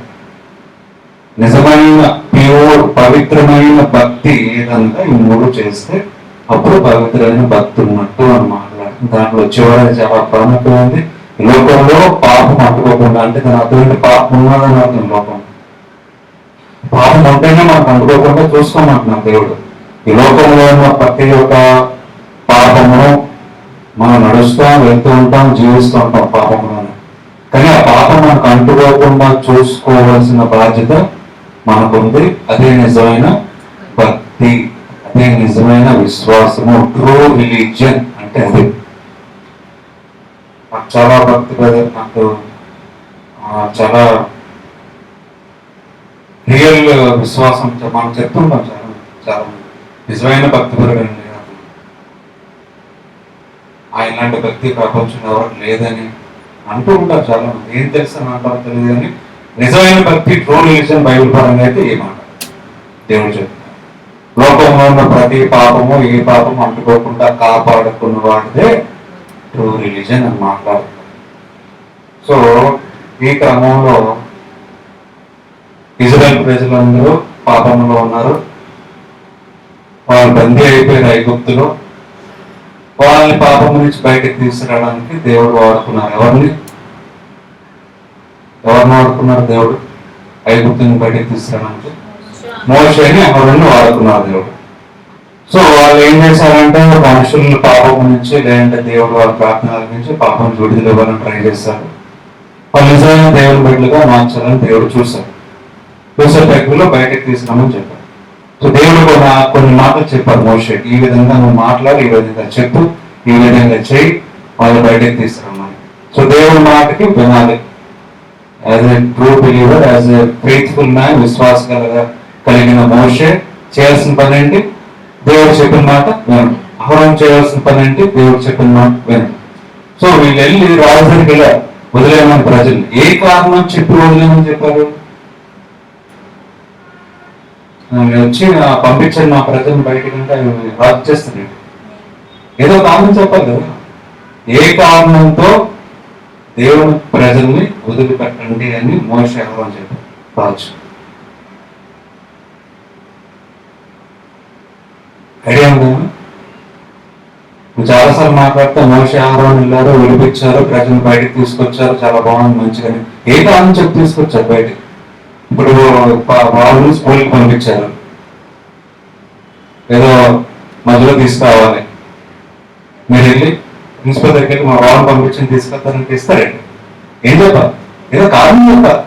నిజమైన ప్యూర్ పవిత్రమైన భక్తి ఏదంతా ఈ 3 చేస్తే అప్పుడు పవిత్రమైన భక్తి ఉన్నట్టు అని మాట్లాడుతున్నారు. దాంట్లో చివరి చాలా ప్రాముఖ్యమైనది. ఈ లోకంలో పాపం అంటుకోకుండా, అంటే దాని అర్థం ఏంటి? పాపం ఉన్నదని అర్థం. లోకం పాపం ఉంటేనే మనకు అంటుకోకుండా చూసుకోమంటున్నాం దేవుడు. ఈ లోకంలో ఉన్న ప్రతి ఒక్క పాపమును మనం నడుస్తాం, వెళ్తూ ఉంటాం, జీవిస్తూ ఉంటాం పాపములను. కానీ ఆ పాపం మనకు అంటుకోకుండా చూసుకోవాల్సిన బాధ్యత మనకుంది. అదే నిజమైన భక్తి, అదే నిజమైన విశ్వాసము. ట్రూ రిలీజియన్ అంటే అది. నాకు చాలా భక్తి బ్రదర్, నాకు చాలా రియల్ విశ్వాసం మనం చెప్తుంటాం చాలా చాలా నిజమైన భక్తి పెరగండి. ఆయన లాంటి భక్తి ప్రపంచంలో ఎవరు లేదని అంటూ ఉంటారు చాలా మంది. ఏం తెలుసు అని అంటారో తెలియదు కానీ నిజమైన భక్తి, ట్రూ రిలీజియన్ బైబిల్ పరంగా అయితే ఏమాట దేవుడు చెప్తారు. లోకంలో ఉన్న ప్రతి పాపము, ఏ పాపము అంటుకోకుండా కాపాడుకున్న వాడిదే ట్రూ రిలీజియన్ అని మాట్లాడుతారు. సో ఈ క్రమంలో ఇజ్రాయెల్ ప్రజలందరూ పాపంలో ఉన్నారు. వాళ్ళు బందీ అయిపోయారు ఐగుప్తులో. వాళ్ళని పాపం నుంచి బయటకు తీసుకురావడానికి దేవుడు వాడుకున్నారు. ఎవరిని వాడుకున్నారు? దేవుడు ఐగుప్తుని బయటకు తీసుకురావడానికి మోషేని, ఎవరిని వాడుకున్నారు దేవుడు. సో వాళ్ళు ఏం చేశారంటే మనుషులను పాపం నుంచి, లేదంటే దేవుడు వాళ్ళ ప్రార్థనల నుంచి పాపం విడుదల ఇవ్వాలని ట్రై చేశారు. వాళ్ళు నిజమైన దేవుని బిడ్డలుగా మార్చాలని దేవుడు చూశారు. చూసే ప్రక్రియలో బయటకు తీసుకురామని చెప్పారు. సో దేవుడు కూడా కొన్ని మాటలు చెప్పారు మోషేకి, ఈ విధంగా నువ్వు మాట్లాడి, ఈ విధంగా చెప్పు, ఈ విధంగా చేయి, వాళ్ళు బయటకు తీసుకురమ్మని. సో దేవుడి మాటకి వినాలి. As a true believer, as a faithful man, విశ్వాస కలిగిన మోషే చేయాల్సిన పని ఏంటి? దేవుడు చెప్పిన మాట వినడం. అహరోను చేయాల్సిన పని ఏంటి? దేవుడు చెప్పిన మాట వినడం. సో వీళ్ళు వెళ్ళి రాజధానికి వెళ్ళారు, వదిలేమని ప్రజలు. ఏ కారణం చెప్పి వదిలేమని చెప్పారు? వచ్చి పంపించండి మా ప్రజలను బయటికి, అంటే రాజు చేస్తుంది. ఏదో కారణం చెప్పాలి కదా. ఏ కారణంతో దేవుని ప్రజల్ని వదిలిపెట్టండి అని మోషే అని చెప్పారు రాజు. ఐడియా ఉందా? చాలాసార్లు మాట్లాడితే మోషే అహరోను వెళ్ళారు, విడిపించారు, ప్రజలను బయటకు తీసుకొచ్చారు, చాలా బాగుంది, మంచిగానే. ఏ కారణం చెప్పి తీసుకొచ్చారు బయటికి? ఇప్పుడు వాళ్ళు స్కూల్కి పంపించారు, ఏదో మధ్యలో తీసుకురావాలి. మీరు వెళ్ళి ప్రిన్సిపల్ దగ్గరికి వెళ్ళి మా వాళ్ళని పంపించి తీసుకొస్తారని తీస్తారండి. ఏం చెప్పాలి? ఏదో కారణం చెప్పాలి.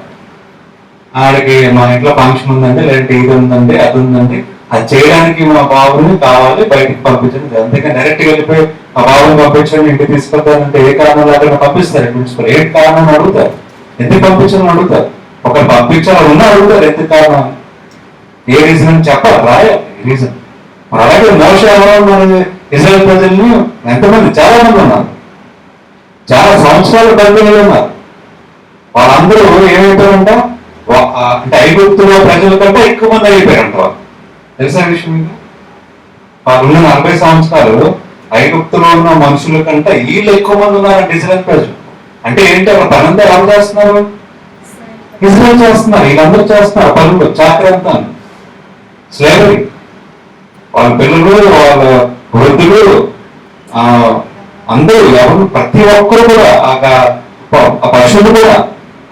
ఆడికి మా ఇంట్లో ఫంక్షన్ ఉందండి, లేదంటే ఇది ఉందండి, అది ఉందండి, అది చేయడానికి మా బాబుని కావాలి, బయటికి పంపించండి. అందుకని డైరెక్ట్గా వెళ్ళిపోయి ఆ బాబుని పంపించండి, ఇంటికి తీసుకొస్తారంటే ఏ కారణం లేకుండా పంపిస్తారు ప్రిన్సిపల్. ఏ కారణం అడుగుతారు, ఎందుకు పంపించాలని అడుగుతారు. ఒకరు పంపించాలని ఉన్నా అడుగుతారు ఎందుకు కారణం, ఏ రీజన్ అని చెప్పాలి, రాయాలి రీజన్. మరి అలాగే మోషే ఎవరో ఉన్నారు, ఇజ్రాయెల్ ప్రజల్ని ఎంతమంది, చాలా మంది ఉన్నారు, చాలా సంవత్సరాలు బంధువులు ఉన్నారు. వాళ్ళందరూ ఏమైపోయారంట, అంటే ఐగుప్తులో ప్రజల కంటే ఎక్కువ మంది అయిపోయారంట. వాళ్ళు తెలుసా విషయం మీకు? వాళ్ళు ఉన్న 40 సంవత్సరాలు ఐగుప్తులో ఉన్న మనుషుల కంటే వీళ్ళు ఎక్కువ మంది ఉన్నారంటే ఇజ్రాయెల్ ప్రజలు. అంటే ఏంటి, అక్కడ పనంతా ఎవరు చేస్తున్నారు? ఇజ్రాయెల్ చేస్తున్నారు. వీళ్ళందరూ చేస్తున్నారు పనులు, చాకరంతా, స్లేవరీ. వాళ్ళ పిల్లలు, వాళ్ళ వృద్ధులు, అందరూ ఎవరు, ప్రతి ఒక్కరు కూడా, ఆ పశువులు కూడా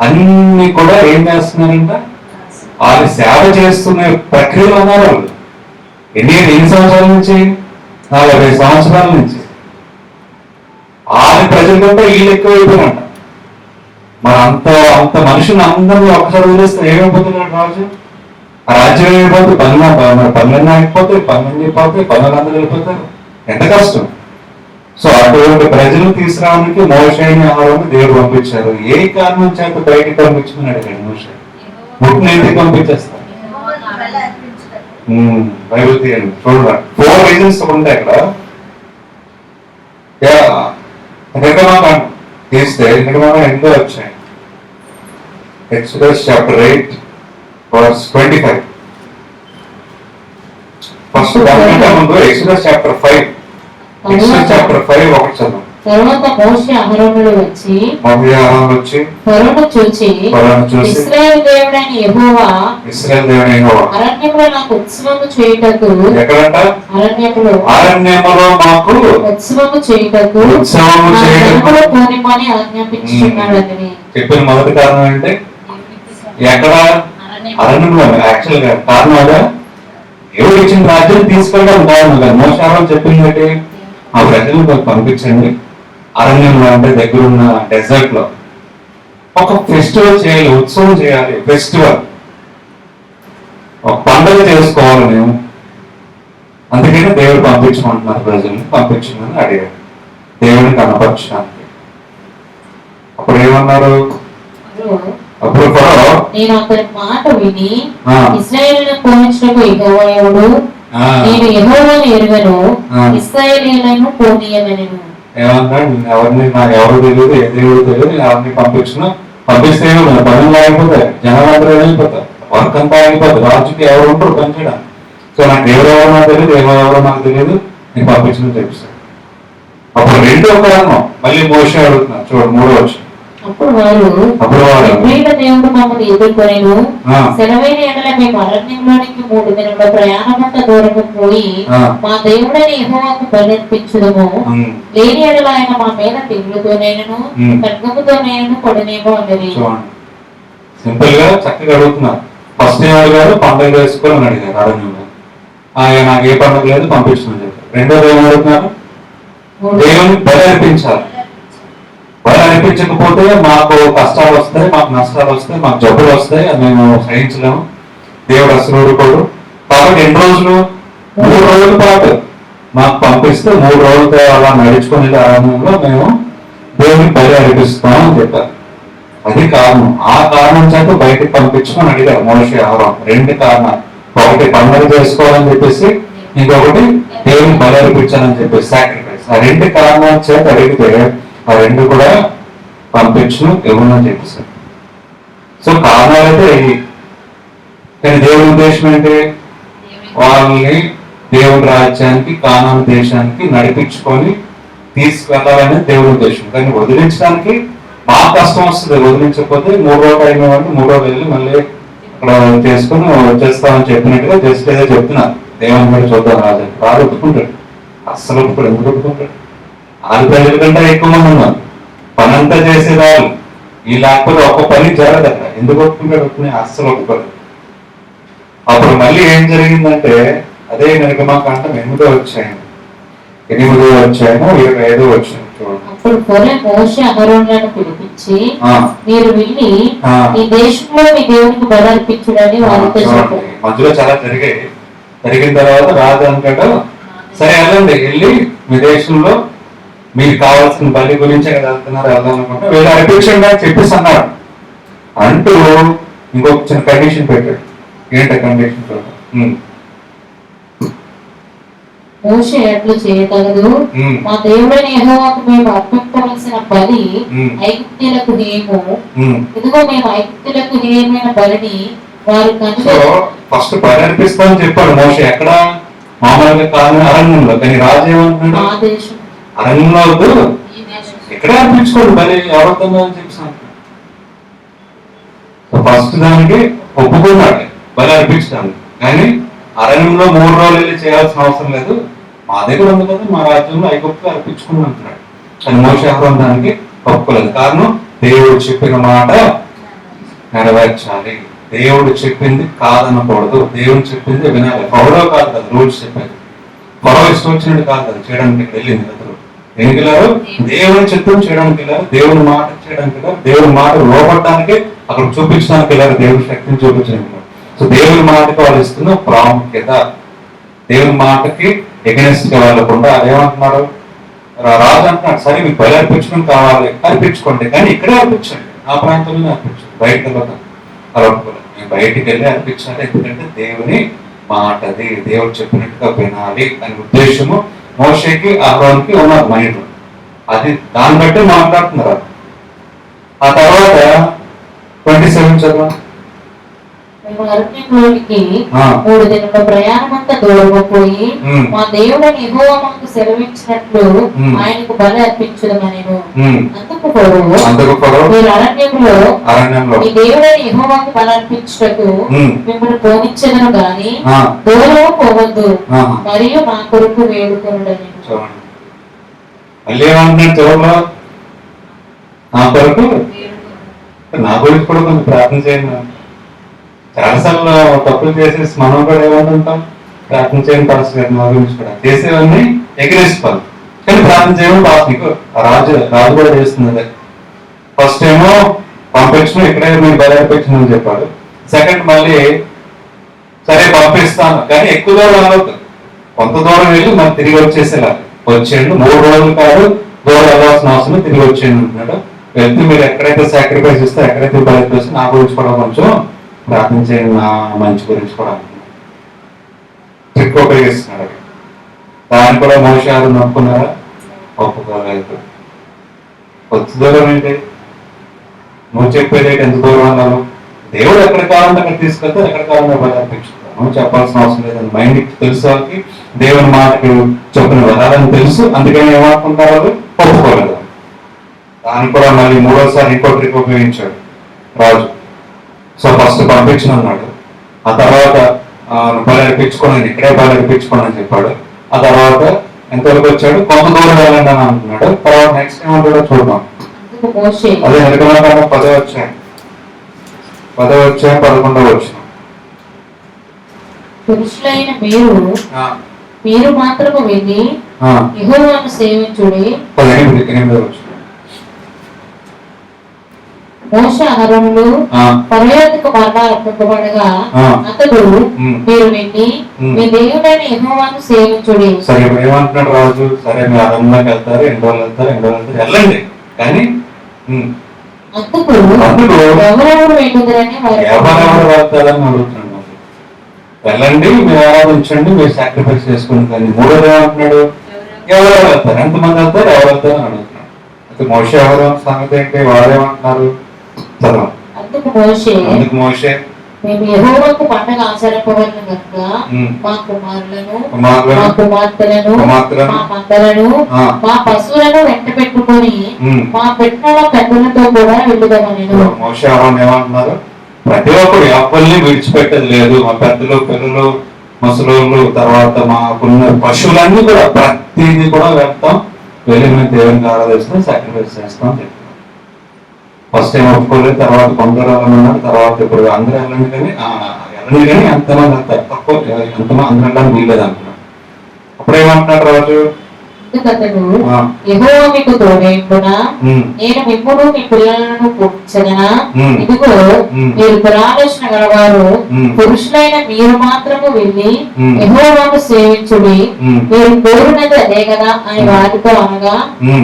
అన్ని కూడా ఏం చేస్తున్నారంట, వాళ్ళు సేవ చేస్తున్న ప్రక్రియలో ఉన్నారు. వాళ్ళు ఎన్ని సంవత్సరాల నుంచి? 40 సంవత్సరాల నుంచి. వాళ్ళ ప్రజల కంటే వీళ్ళు ఎక్కువ అయిపోయినంట. మరి అంత మనుషులు అందరినీ ఒక్కసారి వదిలేస్తే ఏమైపోతున్నాడు రాజు? ఆ రాజ్యం ఏమైపోతుంది? పనులన్నీ అయిపోతాయి, పనులన్నీ అయిపోతాయి, పనులందరూ వెళ్ళిపోతారు. ఎంత కష్టం. సో అటువంటి ప్రజలు తీసుకురావడానికి మోషేని అహరోను దేవుడు పంపించారు. ఏ కారణం చేత బయటికి పంపించుకుని అడిగాడు మోషే. ముట్టుని ఎందుకు పంపించేస్తారు? బైబిల్ తీయండి, చూడండి. 4 రీజన్స్ ఉంటాయి అక్కడ. నిర్గమాకాండం తీస్తే నిర్గమాకాండం ఎందుకు వచ్చాయి? Exodus chapter 8 verse 25. ఫస్ట్ దానికంటే ముందు ఎక్సోడస్ చాప్టర్ 5 ఒకటి చదువు. తరువాత మోషే అహరోనులు వచ్చి వచ్చి ఫరోను చూచి ఇశ్రాయేలు దేవుడైన యెహోవా అరణ్యంలో నాకు ఉత్సవము చేయుటకు ఎక్కడంట అరణ్యములో మాకు ఉత్సవము చేయుటకు పోనిమని ఆజ్ఞాపించున్నాడని చెప్పిన మొదటి కారణం ఏంటి? ఎక్కడ? అరణ్యంలో. యాక్చువల్ గా కారణం అదా? దేవుడు ఇచ్చిన రాజ్యం తీసుకెళ్ళడం కారణం కదా. మోసారం చెప్పిందంటే ఆ ప్రజలను పంపించండి అరణ్యంలో, అంటే దగ్గరున్న డెజర్ట్ లో ఒక ఫెస్టివల్ చేయాలి, ఉత్సవం చేయాలి, ఫెస్టివల్ ఒక పండుగ చేసుకోవాలి మేము. అందుకని దేవుడు పంపించమంటున్నారు, ప్రజల్ని పంపించమని అడిగాడు దేవుడిని కనపరచడానికి. అప్పుడు ఏమన్నారు? అప్పుడు నేను అతని మాట విని ఇశ్రాయేలును పోనించుటకు యెహోవా ఎవడు, నేను యెహోవాను ఎరుగను, ఇశ్రాయేలీయులను పోనీయమనెను. ఏమన్నాడు? ఎవరిని నాకు ఎవరు తెలియదు, ఏ దేవుడు తెలియదు, నేను ఎవరిని పంపిస్తే పనులు ఆగిపోతాయి, జనాలందరూ వెళ్ళిపోతారు, వర్క్ అంతా ఆగిపోతుంది, రాజుకి ఎవరు ఉంటారు పనిచేయడానికి. సో నాకు దేవుడు ఎవరో నాకు తెలియదు, ఎవరో నాకు తెలియదు, నేను పంపించడం తెలుస్తాను. అప్పుడు రెండో కారణం మళ్ళీ మోషే అడుగుతున్నాను, చూడు 3వ వచనం. అప్పుడు వారు దేవుడు మమ్మల్ని ఎదుర్కొనేను, సెలవైన ఎడల మేము అరణ్యంలోనికి 3 దినముల ప్రయాణమంత దూరము పోయి మా దేవుడని యెహోవాకు బలిర్పించుదము, లేని ఎడల ఆయన మా మీద తెగులుతోనైనను ఖడ్గముతోనైనను కొడనేమో అన్నది. సింపుల్ గా చక్కగా అడుగుతున్నారు. ఫస్ట్ గారు పండుగ చేసుకోవాలని అడిగారు అరణ్యంలో. ఆయన నాకు ఏ పండుగ లేదు, పంపించమని చెప్పారు. రెండోది ఏం అడుగుతున్నారు? దేవుని బలి అర్పించాలి. బలి అర్పించకపోతే మాకు కష్టాలు వస్తాయి, మాకు నష్టాలు వస్తాయి, మాకు జబ్బులు వస్తాయి, అది మేము సహించలేము, దేవుడు అసలు ఊరుకోడు. కాబట్టి 2 రోజులు 3 రోజుల పాటు మాకు పంపిస్తే 3 రోజులతో అలా నడుచుకుని ఆరంభంలో మేము దేవుని బలి అర్పిస్తామని చెప్పారు. అది కారణం. ఆ కారణం చేత బయటకు పంపించమని అడిగారు మోషే అహరోను. 2 కారణాలు. ఒకటి పండుగ చేసుకోవాలని చెప్పేసి, ఇంకొకటి దేవుని బలి అర్పించాలని చెప్పేసి సాక్రిఫైస్. ఆ 2 కారణాల చేత అడిగితే ఆ 2 కూడా పంపించను ఎవరని చెప్పేసారు. సో కారణాలైతే అయ్యి, కానీ దేవుని ఉద్దేశం ఏంటి? వాళ్ళని దేవుని రాజ్యానికి, కానాను దేశానికి నడిపించుకొని తీసుకెళ్లాలనే దేవుని ఉద్దేశం. కానీ వదిలించడానికి బాగా కష్టం వస్తుంది. వదిలించకపోతే 3 రోజులు అయిన వాళ్ళు 3 రోజులు వెళ్ళి మళ్ళీ అక్కడ చేసుకుని వచ్చేస్తామని చెప్పినట్టుగా జస్ట్ ఏదో చెప్తున్నారు. దేవుని కూడా చూద్దాం రాజు ఒప్పుకుంటాడు. అస్సలు ఒప్పుకోడు. ఎందుకు ఒప్పుకుంటాడు? 6 ప్రజల కంటే ఎక్కువ మంది ఉన్నారు, పనంతా చేసేవాళ్ళు. ఈ లేకపోతే ఒక్క పని జరగదు అక్కడ. ఎందుకు ఒప్పుకుంటాడు? ఒప్పుకుని అస్సలు ఒప్పుకోడు. అప్పుడు మళ్ళీ ఏం జరిగిందంటే, అదే నిర్గమాకాండం 8వ అధ్యాయం 25వ వచనం చూడండి. అప్పుడు మోషే అహరోనులను పిలిపించి, మీరు వెళ్ళి ఈ దేశంలో మీ దేవునికి బలి అర్పించుడని వారితో చెప్పారు. మధ్యలో చాలా జరిగిన తర్వాత రాజు అంటాడు, సరే వెళ్ళండి, వెళ్ళి మీ దేశంలో మీకు కావాల్సిన బలి గురించే కదా వెళ్తున్నారు, వెళ్దాం అనుకుంటే వీళ్ళు అర్పించండి అని చెప్పేసి అన్నాడు. అంటూ ఇంకొక చిన్న కండిషన్ పెట్టాడు. ఏంట కండిషన్? మోషే ఎట్లు చేయగలదు, మా దేవుడైన యెహోవాకు మేము అర్పించవలసిన బలి ఐగుప్తీయులకు హేయము, ఇదిగో మేము ఐగుప్తీయులకు హేయమైన బలిని వారు ఫస్ట్ బలి అర్పిస్తామని చెప్పాడు మోషే. ఎక్కడ? మామూలుగా కాదు, అరణ్యంలో. కానీ రాజు ఏమంటున్నాడు? ఆ దేశం అరణ్యంలో వద్దు, ఎక్కడ అర్పించుకోండి బలి, ఎవరితో అని చెప్పాను. ఫస్ట్ దానికి ఒప్పుకున్నాడు బలి అర్పించడానికి. కానీ అరణ్యంలో 3 రోజులు వెళ్ళి చేయాల్సిన అవసరం లేదు, మా దగ్గర ఉంది కదా, మా రాజ్యంలో ఐగుప్తులో అర్పించుకుని అంటున్నాడు. కానీ మోషే అహరోను దానికి ఒప్పుకోలేదు. కారణం, దేవుడు చెప్పిన మాట నెరవేర్చాలి. దేవుడు చెప్పింది కాదనకూడదు, దేవుడు చెప్పింది వినాలి. ఫరో కాదు కదా రూల్స్ చెప్పేది, ఫరో ఇష్టం వచ్చినట్టు కాదు కదా చేయడానికి వెళ్ళింది కదా. దేనికి వెళ్ళారు? దేవుని చిత్తం చేయడానికి వెళ్ళారు, దేవుని మాట చేయడానికి వెళ్ళారు, దేవుని మాట లోపడడానికి అక్కడ చూపించడానికి వెళ్ళారు, దేవుడి శక్తిని చూపించడానికి. సో దేవుని మాటకి వాళ్ళు ఇస్తున్న ప్రాముఖ్యత, దేవుని మాటకి ఎగనెస్ట్ గా వెళ్ళకుండా అదేమంటున్నాడు రాజు అంటున్నాడు, సరే మీకు బలి అర్పించడం కావాలి, అర్పించుకోండి, కానీ ఇక్కడే అర్పించండి, ఆ ప్రాంతంలోనే అర్పించండి, బయటకు వెళ్ళదు. అలా మేము బయటికి వెళ్ళి అర్పించాలి, ఎందుకంటే దేవుని మాటది, దేవుడు చెప్పినట్టుగా వినాలి అనే ఉద్దేశము మోషేకి అహరోనుకి ఉన్నారు మైండ్. అది దాన్ని బట్టి మాట్లాడుతున్నారు. ఆ తర్వాత 27 చదువు. మేము అరణ్యంలోనికి ఆ. 3 దినముల ప్రయాణమంతా దూరము పోయి ఉమ్. మా దేవుడని యెహోవా మాకు సెలవిచ్చినట్లు ఉమ్. ఆయనకు బలి అర్పించుదమనెను. ఉమ్. అందుకు ఫరో, అందుకు ఫరో మీరు అరణ్యంలో అరణ్యంలో మీ దేవుడని యెహోవాకు బలి అర్పించుటకు ఉమ్. మిమ్మల్ని పోనిచ్చెదను గాని ఆ. దూరము పోవద్దు, ఆహా. మరియు నా కొరకు వేడుకొనుడని. చూడండి మళ్ళీ ఏమంటున్నాడు చివరిలో, నా కొరకు నా గురించి కూడా కొంచెం ప్రార్థన చేయండి. చాలాసార్లు తప్పులు చేసేసి మనం కూడా ఏమంటుంటాం, ప్రార్థన చేయని పరిస్థితి మా గురించి కూడా చేసేవన్నీ ఎగిరేసిపోవాలి. కానీ ప్రార్థన చేయడం నీకు రాజు కూడా చేస్తుంది అదే. ఫస్ట్ ఏమో పంపించడం, ఇక్కడే మీరు బయలుపెట్టిందని చెప్పాడు. సెకండ్ మళ్ళీ సరే పంపిస్తాను కానీ ఎక్కువ దూరం వెళ్ళవద్దు, కొంత దూరం వెళ్ళి మరి తిరిగి వచ్చేసేలా వచ్చేయండి. 3 రోజులు కాదు దూరం వెళ్ళాల్సిన అవసరం, తిరిగి వచ్చేయండి అంటున్నాడు. వెళ్తే మీరు ఎక్కడైతే సాక్రిఫైస్ ఇస్తే, ఎక్కడైతే బయలుపేస్తే నా గురించి కూడా కొంచెం ప్రార్థన చేయండి, నా మంచి గురించి కూడా ట్రిక్ ఉపయోగిస్తున్నాడు. దాన్ని కూడా మోసాలు నొప్పుకున్నారా? ఒప్పుకోలేదు. కొద్ది దూరం ఏంటి, నువ్వు చెప్పేది ఎంత దూరం అన్నాను. దేవుడు ఎక్కడ కావాలంటే అక్కడ తీసుకెళ్తే, ఎక్కడ కావాలంటే బయలుపించుకుంటాను. నువ్వు చెప్పాల్సిన అవసరం లేదని మైండ్ తెలుసు వాళ్ళకి. దేవుని మాటకు చెప్పిన వరాలని తెలుసు, అందుకని ఏమనుకుంటారు వాళ్ళు, ఒప్పుకోలేదు. దాన్ని కూడా మళ్ళీ 3వసారి ఇంకో ట్రిక్ ఉపయోగించాడు రాజు. సో ఫస్ట్ పంపించిన అన్నాడు, ఆ తర్వాత బలి అర్పించుకోండి, ఇక్కడే బలి అర్పించుకోండి అని చెప్పాడు. ఆ తర్వాత ఎంతవరకు వచ్చాడు, కొంత దూరం వెళ్ళండి అని అంటున్నాడు. తర్వాత నెక్స్ట్ ఏమంటాడో చూద్దాం. అందుకు మోషే, అదే నిర్గమకాండం 10వ అధ్యాయం 11వ వచనం. పురుషులైన మీరు మాత్రము వెళ్ళి యెహోవాను సేవించుడి. 8వ వచనం. మోషే అహరోనులు పర్వతకు మరణార్పింపబడగా అతడు, మీరు వెళ్ళి మీ దేవుడైన యెహోవాను సేవించుడి. సరే ఇప్పుడు ఏమంటున్నాడు రాజు, సరే మీరు అరణ్యంలోకి వెళ్తారు, 2 రోజులు వెళ్తారు, వెళ్ళండి. కానీ అందుకు ఎవరెవరు వెళ్ళుదరని ఎవరెవరు వెళ్తారని అడుగుతున్నాడు. వెళ్ళండి, మీరు ఆరాధించండి, మీరు సాక్రిఫైస్ చేసుకోండి. కానీ 3వది ఏమంటున్నాడు, ఎవరెవరు వెళ్తారు, ఎంతమంది వెళ్తారు, ఎవరు వెళ్తారు అని అడుగుతున్నాడు. అయితే మోషే ఎవరు సంగతి ఏంటి, వారేమంటున్నారు చదవ. అందుకు మోషే మేము యెహోవాకు పండగ ఆచరింపవలెను గనుక మా కుమారులను, మా కుమార్తెలను, మా మందలను, మా పశువులను వెంట పెట్టుకొని మా పెట్టిన పెద్దలతో కూడా వెళ్ళుదామనెను. మోషే ఏమంటున్నారు, ప్రతి ఒక్కరు ఎవరిని విడిచిపెట్టేది లేదు. మా పెద్దలు, పిల్లలు, ముసలోళ్ళు, తర్వాత మాకున్న పశువులన్నీ కూడా ప్రతిదీ కూడా వెళ్తాం, వెళ్ళి మేము దేవునికి ఆరాధిస్తాం, సాక్రిఫైస్ చేస్తాం అని చెప్పారు. ఫస్ట్ టైం ఒప్పుకోలేదు, తర్వాత కొందరు అన్నారు, తర్వాత ఇప్పుడు అందరూ వెళ్ళండి కానీ ఎంతమంది వెళ్తారు, తక్కువ ఎంతమంది అందరూ వెళ్ళడానికి వీల్లేదు అంటున్నారు. అప్పుడు ఏమంటున్నాడు రాజు, యెహోవా మీకు తోడైండునా, నేను మిమ్మును మీ పిల్లలను పుట్టించదనా. ఇదిగో మీరు దురాలోచన గలవారు, పురుషులైన మీరు మాత్రము వెళ్ళి యెహోవాను సేవించుడి, మీరు కోరినది అదే కదా అని వారితో అనగా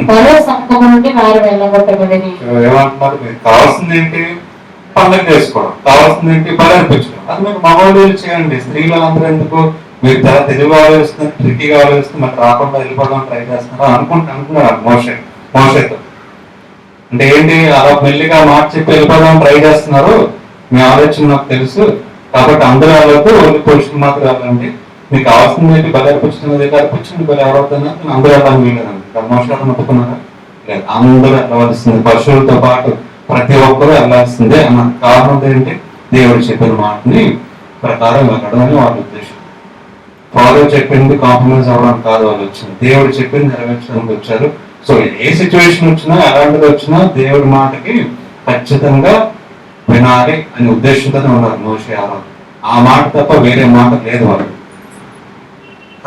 ఫరో సముఖము నుండి వారు వెళ్ళగొట్టబడి. ఏమంటున్నారు, మీకు కావాల్సింది ఏంటి, పండుగ చేసుకోవడం, కావాల్సింది ఏంటి, బలి అర్పించుకోవడం. అది మీకు మగవాళ్ళు చేయండి, స్త్రీలు అందరూ ఎందుకు, మీరు చాలా తెలుగు ఆలోచిస్తున్నారు, ట్రిక్కీగా ఆలోచిస్తున్నారు, మరి రాకుండా వెళ్ళిపోవడం ట్రై చేస్తున్నారు అంటున్నారు మోషేతో. అంటే ఏంటి, అలా మెల్లిగా మాట చెప్పి వెళ్ళిపోవడం ట్రై చేస్తున్నారు, మీ ఆలోచన నాకు తెలుసు, కాబట్టి అందరూ వెళ్ళొద్దు, ఓన్లీ పురుషులు మాత్రం వెళ్ళండి, మీకు కావాల్సింది ఏంటి, బలి అర్పించుకున్నది అర్పించండి, బలి ఎవరవుతున్నా అందరూ వెళ్ళాలని వీలేదండి. మోషేతో ఒప్పుకున్నారా, లేదు, అందరూ వెళ్ళవలసింది, పశువులతో పాటు ప్రతి ఒక్కరూ వెళ్ళాల్సిందే అన్న కారణం ఏంటి, దేవుడు చెప్పిన మాటని ప్రకారం వెళ్ళడం అని వాళ్ళ ఉద్దేశం. ఫాలో చెప్పింది కాంప్రమైజ్ అవ్వడం కాదు వాళ్ళు వచ్చింది, దేవుడు చెప్పింది నెరవేర్చడానికి వచ్చారు. సో ఏ సిచ్యువేషన్ వచ్చినా, ఎలాంటిది వచ్చినా దేవుడి మాటకి ఖచ్చితంగా వినాలి అనే ఉద్దేశంతోనే ఉన్నారు మోషే అహరోను. ఆ మాట తప్ప వేరే మాట లేదు వాళ్ళు.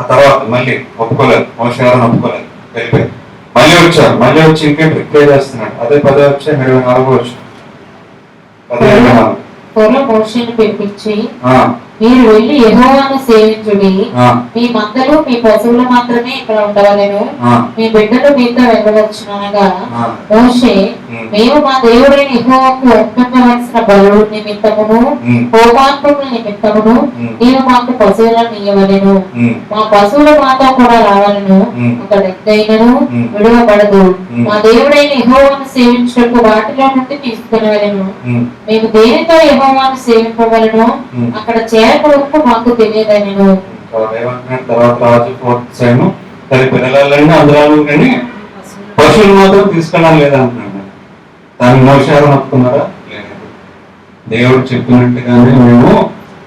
ఆ తర్వాత మళ్ళీ ఒప్పుకోలేదు, మోషే అహరోను ఒప్పుకోలేదు, వెళ్ళిపోయారు. మళ్ళీ వచ్చారు, మళ్ళీ వచ్చి ఇంకేం రిప్లై చేస్తున్నాడు. అదే 10 వచ్చి 24 వచ్చి 10 మోషేను పిలిపించి మీరు వెళ్ళి యెహోవాను సేవించుడి. ఆ, మీ మందలు మీ పశువులు మాత్రమే ఇక్కడ ఉండవలెను. ఆ, మీ బిడ్డలు మీతో వెళ్ళవచ్చునగా ఆ. మోషే, ఉమ్, మేము మా దేవుడైన యెహోవాకు అర్పించవలసిన బలుల నిమిత్తమును ఉమ్, హోమార్పణల నిమిత్తమును ఉమ్, నీవు మాకు పశువులను ఇయ్యవలెను. ఉమ్, మా పశువులు మాతో కూడా రావాలను. ఉమ్, ఒక డెక్కైనను ఉమ్, విడవబడదు. ఉమ్. మా దేవుడైన యెహోవాను సేవించుటకు వాటిలో నుండి తీసుకునవలెను. ఉమ్, మేము దేనితో యెహోవాను సేవింపవలెనో ఉమ్. అక్కడ చేరక వరకు మాకు తెలియదనెను. తర్వాత ఏమంటున్నాడు? తర్వాత రాజు ఫోర్త్ సైన్ తన పిల్లలండి అందరూ కానీ పశువులు మాత్రం తీసుకెళ్ళాలి లేదా అంటున్నాడు. దాన్ని మోసారం ఒప్పుకున్నారా? లేదు. దేవుడు చెప్పినట్టుగానే మేము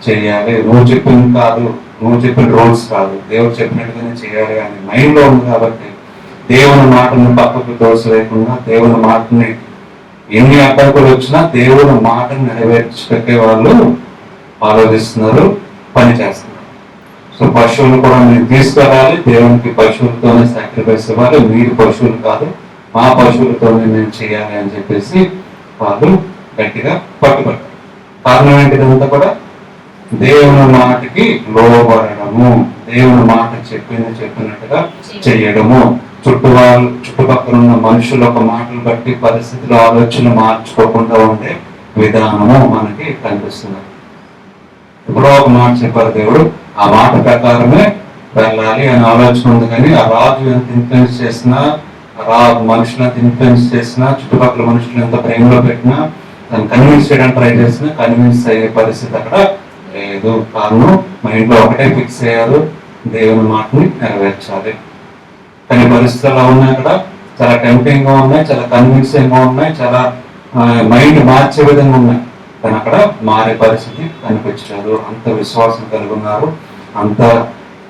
చెయ్యాలి. నువ్వు చెప్పింది కాదు, నువ్వు చెప్పిన రూల్స్ కాదు, దేవుడు చెప్పినట్టుగానే చేయాలి అని మైండ్ లో ఉంది. కాబట్టి దేవుని మాటను పక్కకు తోసివేయకుండా, దేవుని మాటని ఎన్ని అడ్డంకులు వచ్చినా దేవుని మాటను నెరవేర్చే వాళ్ళు ఆలోచిస్తున్నారు, పని చేస్తున్నారు. సో పశువులు కూడా మీరు తీసుకురావాలి, దేవునికి పశువులతోనే సాక్రిఫైస్ ఇవ్వాలి, మీరు పశువులు కాదు మా పశువులతోనే మేము చేయాలి అని చెప్పేసి వాళ్ళు గట్టిగా పట్టుబట్టారు. కారణం ఏంటిదంతా కూడా దేవుని మాటకి లోబడము, దేవుని మాట చెప్పినట్టుగా చెయ్యడము, చుట్టుపక్కల ఉన్న మనుషుల ఒక మాటలు బట్టి పరిస్థితులు ఆలోచనలు మార్చుకోకుండా ఉండే విధానము మనకి కనిపిస్తుంది. ఇప్పుడు ఒక మాట చెప్పారు దేవుడు, ఆ మాట ప్రకారమే వెళ్ళాలి అని ఆలోచన ఉంది. కానీ ఆ రాజు ఎంత ఇన్ఫ్లుయెన్స్ చేసినా, మనుషులు ఎంత ఇన్ఫ్లుయెన్స్ చేసినా, చుట్టుపక్కల మనుషులు ఎంత ప్రేమలో పెట్టినా, దాన్ని కన్విన్స్ చేయడానికి ట్రై చేసినా కన్విన్స్ అయ్యే పరిస్థితి అక్కడ లేదు. కారణం మైండ్ లో ఒకటే ఫిక్స్ అయ్యారు, దేవుని మాటని నెరవేర్చాలి. కానీ పరిస్థితులు అలా ఉన్నాయి, అక్కడ చాలా టెంప్టింగ్ గా ఉన్నాయి, చాలా కన్విన్సింగ్ గా ఉన్నాయి, చాలా మైండ్ మార్చే విధంగా ఉన్నాయి. కానీ అక్కడ మారే పరిస్థితి కనిపించలేదు. అంత విశ్వాసం కలిగి ఉన్నారు, అంత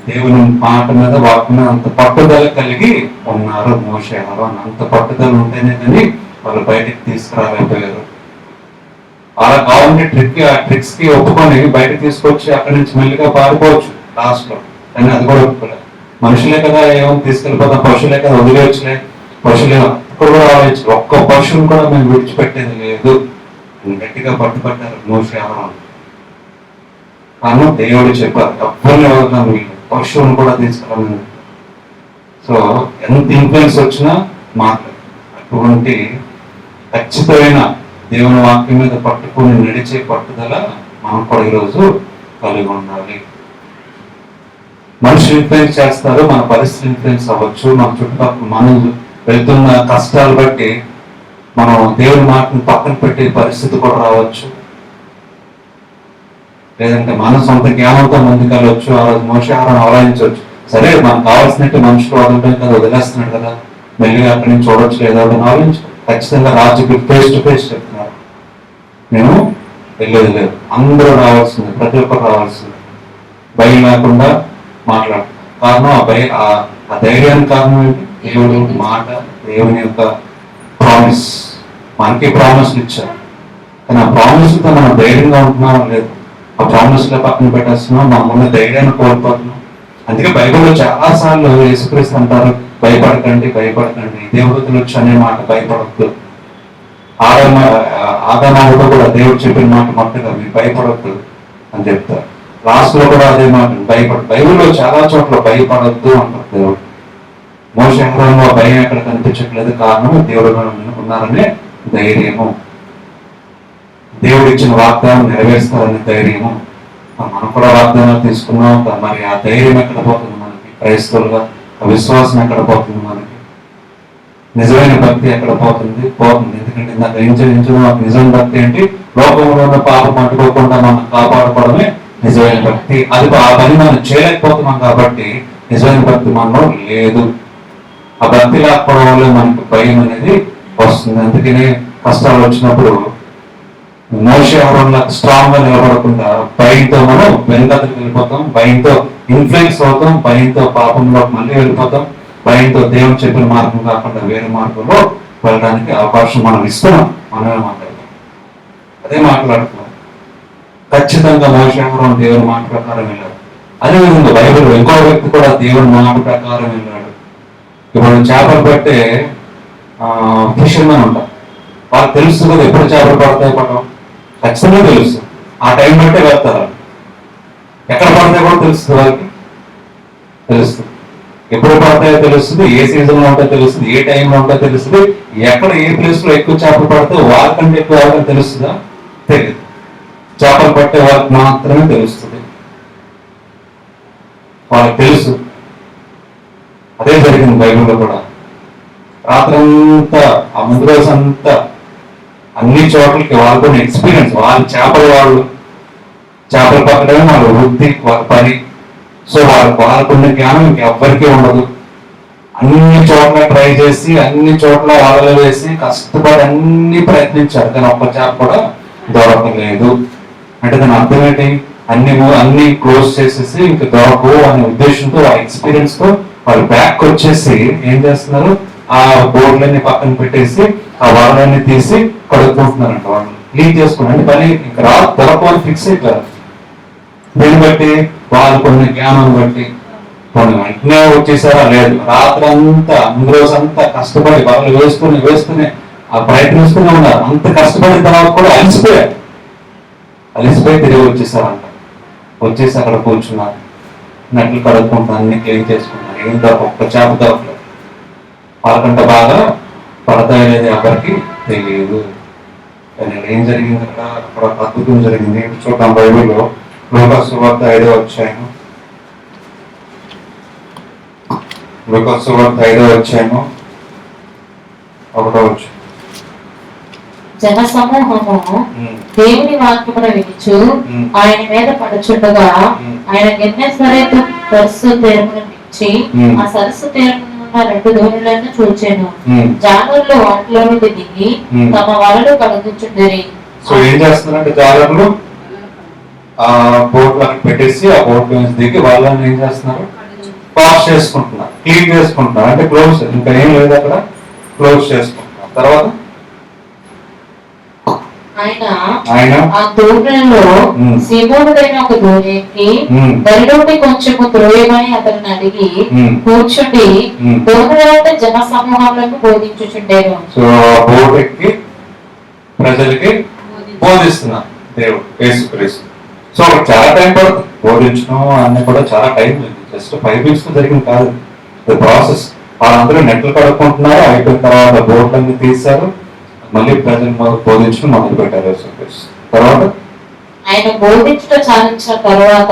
దేవుని మాట మీద వాటి మీద అంత పట్టుదల కలిగి ఉన్నారు. మోషే అహరోన్ అంత పట్టుదల ఉంటేనే కానీ వాళ్ళు బయటికి తీసుకురాలేకపోయారు. అలా కావాలంటే ఆ ట్రిక్స్ కి ఒప్పుకొని బయటకు తీసుకొచ్చి అక్కడి నుంచి మెల్లిగా పారిపోవచ్చు లాస్ట్ లో. కానీ అది కూడా ఒప్పుకోలేదు. మనుషులే కదా, ఏమని తీసుకెళ్ళిపోతాం, పశువులే కదా వదిలేయచ్చులే, పశువులే అప్పుడు కూడా ఆలోచించు, ఒక్క పశువుని కూడా మేము విడిచిపెట్టేది లేదు. గట్టిగా పట్టుబట్టారు మోషే అహరోన్. కారణం దేవుడు చెప్పారు, ఎవరిని వదలం, వీళ్ళు పశువుని కూడా తీసుకురాను. సో ఎంత ఇన్ఫ్లుయెన్స్ వచ్చినా మాట్లాడు. అటువంటి ఖచ్చితమైన దేవుని వాక్యం మీద పట్టుకుని నడిచే పట్టుదల మనం కూడా ఈరోజు కలిగి ఉండాలి. మనుషులు ఇన్ఫ్లుయెన్స్ చేస్తారు, మన పరిస్థితి ఇన్ఫ్లుయెన్స్ అవ్వచ్చు, మన చుట్టుపక్కల మనం వెళ్తున్న కష్టాలు బట్టి మనం దేవుని మాటను పక్కన పెట్టే పరిస్థితి కూడా రావచ్చు. లేదంటే మన సొంత జ్ఞానంతో ముందుకెళ్ళవచ్చు. ఆ రోజు మోషే అహరోన్ ఆలోచించవచ్చు, సరే మనకు కావాల్సినట్టు మనుషులు వదలడం కదా, వదిలేస్తున్నాడు కదా, మెల్లిగా అక్కడి నుంచి చూడొచ్చు లేదా అని ఆలోచించు. ఖచ్చితంగా రాజుకి ఫేస్ టు ఫేస్ చెప్తున్నారు, నేను వెళ్ళేది లేదు, అందరూ రావాల్సింది, ప్రతి ఒక్కరు రావాల్సింది, భయం లేకుండా మాట్లాడు. కారణం ఆ ధైర్యానికి కారణం ఏంటి? దేవుడు మాట, దేవుని యొక్క ప్రామిస్. మనకి ప్రామిస్లు ఇచ్చారు, కానీ ఆ ప్రామిస్లతో మనం ధైర్యంగా ఉంటున్నాం లేదు, ఆ ప్రామిస్లో పక్కన పెట్టేస్తున్నాం, మన ముందు ధైర్యాన్ని కోల్పోతున్నాం. అందుకే బైబిల్లో చాలా సార్లు యేసుక్రీస్తు అంటారు, భయపడకండి భయపడకండి, దేవదూతలు వచ్చి అనే మాట భయపడద్దు. ఆదామాతో కూడా దేవుడు చెప్పిన మాట మట్టుగా మీరు భయపడద్దు అని చెప్తారు. లాస్ట్ లో కూడా అదే మాట, బైబిల్లో చాలా చోట్ల భయపడద్దు అంటారు దేవుడు. మోషే అహరోన్లో భయం ఎక్కడ కనిపించట్లేదు, కారణం దేవుడు ఉన్నారనే ధైర్యము, దేవుడు ఇచ్చిన వాగ్దానం నెరవేరుస్తారనే ధైర్యము. మనం కూడా వాగ్దానాలు తీసుకున్నాం, మరి ఆ ధైర్యం ఎక్కడ పోతుంది మనకి? క్రైస్తవులుగా ఆ విశ్వాసం ఎక్కడ పోతుంది మనకి? నిజమైన భక్తి ఎక్కడ పోతుంది? ఎందుకంటే ఇందాక ఎంచుకున్న నిజమైన భక్తి ఏంటి? లోకంలో ఉన్న పాపం అంటుకోకుండా మనం కాపాడుకోవడమే నిజమైన భక్తి. అది ఆ పని మనం చేయలేకపోతున్నాం కాబట్టి నిజమైన భక్తి మనలో లేదు. ఆ భక్తి లేకపోవడం వల్ల మనకు భయం అనేది వస్తుంది. అందుకనే కష్టాలు వచ్చినప్పుడు మోషే అహరోన్లా స్ట్రాంగ్ గా నిలబడకుండా భయంతో మనం వెనకకు వెళ్ళిపోతాం, భయంతో ఇన్ఫ్లుయెన్స్ అవుతాం, భయంతో పాపంలో మళ్ళీ వెళ్ళిపోతాం, భయంతో దేవుడు చెప్పిన మార్గం కాకుండా వేరే మార్గంలో వెళ్ళడానికి అవకాశం మనం ఇస్తున్నాం. మనమే మాట్లాడతాం, అదే మాట్లాడుతున్నాం. ఖచ్చితంగా మోషే అహరోన్ దేవుని మాట ప్రకారం వెళ్ళాడు. అదేవిధంగా బైబిల్ ఇంకో వ్యక్తి కూడా దేవుని మాట ప్రకారం వెళ్ళాడు. ఇప్పుడు చేపలు పట్టే ఫిషర్మెన్ ఉంటారు, వాళ్ళకి తెలుసు కదా ఎప్పుడు చేపలు పడతాయి పడడం, ఖచ్చితంగా తెలుసు. ఆ టైం బట్టే వెళ్తారు. ఎక్కడ పడతాయో కూడా తెలుస్తుంది వాళ్ళకి, తెలుస్తుంది. ఎప్పుడు పడతాయో తెలుస్తుంది, ఏ సీజన్ లో ఉంటో తెలుస్తుంది, ఏ టైంలో ఉంటో తెలుస్తుంది, ఎక్కడ ఏ ప్లేస్ లో ఎక్కువ చేపలు పడితే వాళ్ళకంటే ఎక్కువ వాళ్ళకి తెలుస్తుందా? తెలియదు. చేపలు పట్టే వాళ్ళకి మాత్రమే తెలుస్తుంది, వాళ్ళకి తెలుసు. అదే జరిగింది బైబిల్లో కూడా. రాత్రంతా ఆ ముందు రోజు అంతా అన్ని చోట్లకి వాళ్ళకున్న ఎక్స్పీరియన్స్, వాళ్ళు చేపలు పట్టడమే వాళ్ళ వృత్తి, వాళ్ళ పని. సో వాళ్ళకున్న జ్ఞానం ఇంకెవ్వరికీ ఉండదు. అన్ని చోట్ల ట్రై చేసి, అన్ని చోట్ల వలలు వేసి, కష్టపడి అన్ని ప్రయత్నించారు, కానీ ఒక్క చేప కూడా దొరకలేదు. అంటే దాని అర్థం ఏంటి? అన్ని క్లోజ్ చేసేసి ఇంకా దొరకవు అనే ఉద్దేశంతో, ఆ ఎక్స్పీరియన్స్ తో వాళ్ళు బ్యాక్ వచ్చేసి ఏం చేస్తున్నారు? ఆ బోర్డులన్నీ పక్కన పెట్టేసి ఆ వలలన్నీ తీసి కడుక్కుంటున్నారంట. వాళ్ళు క్లీన్ చేసుకున్నారు. అంటే పని ఇంకా దొరకని ఫిక్స్ అయిపోయారు. దీన్ని బట్టి వాళ్ళు కొన్ని జ్ఞానం బట్టి కొన్ని వెంటనే వచ్చేసారా? లేదు. రాత్రంతా ముందు రోజు అంతా కష్టపడి వలలు వేస్తూనే ఆ ప్రయత్నిస్తూనే ఉన్నారు. అంత కష్టపడిన తర్వాత కూడా అలిసిపోయి తిరిగి వచ్చేసారంట. వచ్చేసి అక్కడ కూర్చున్నారు, నెట్లు కడుక్కుంటున్నారు, అన్ని క్లీన్ చేసుకున్నారు. ఏం ఒక్క చేప దొరకలేదు. వాళ్ళకంటే బాగా పడతాయనేది ఎవరికి తెలియదు. కానీ ఏం జరిగింది అక్కడ అద్భుతం జరిగింది. చూద్దాం బైబిల్లో లూకాసు సువార్త 5వ అధ్యాయం. లూకాసు సువార్త 5వ అధ్యాయం 1వ వచనం. జన సమూహము దేవుని వాక్యమును వినుచు ఆయన మీద పడుచుండగా ఆయన గెన్నెసరేతు సరస్సు తీరమును మించి ఆ సరస్సు తీరమున 2 దోణులను చూచాను. జాలర్లు వాటిలో నుండి దిగి తమ వలలు కలుగుచుండరి. సో ఏం చేస్తున్నారంటే జాలర్లు ఆ బోట్లను పెట్టేసి ఆ బోట్ నుంచి దిగి వాళ్ళని ఏం చేస్తున్నారు? వాష్ చేసుకుంటున్నారు, క్లీన్ చేసుకుంటున్నారు. అంటే క్లోజ్, ఇంకా ఏం లేదు అక్కడ, క్లోజ్ చేసుకుంటున్నారు. తర్వాత ఆయన ఆ దోణిలో సీమోనుడైన ఒక దోణి ఎక్కి దరిలోకి కొంచెము త్రోయమని అతన్ని అడిగి కూర్చుండి దోణిలో ఉండే జన సమూహాలకు బోధించుచుండేను. సో బోట్ ఎక్కి ప్రజలకి బోధిస్తున్నారు దేవుడు యేసుక్రీస్తు. సో చాలా టైం పడుతుంది బోధించడం అన్నీ కూడా, చాలా టైం ఉంది. జస్ట్ 5 weeks జరిగింది కాదు, ప్రాసెస్. వాళ్ళందరూ నెట్లు కడుక్కుంటున్నారు. అయిపోయిన తర్వాత బోట్లన్నీ తీశారు, మళ్ళీ ప్రజలు బోధించడం మొదలు పెట్టారు యేసుక్రీస్తు. తర్వాత ఆయన బోధించడం చాలించిన తర్వాత,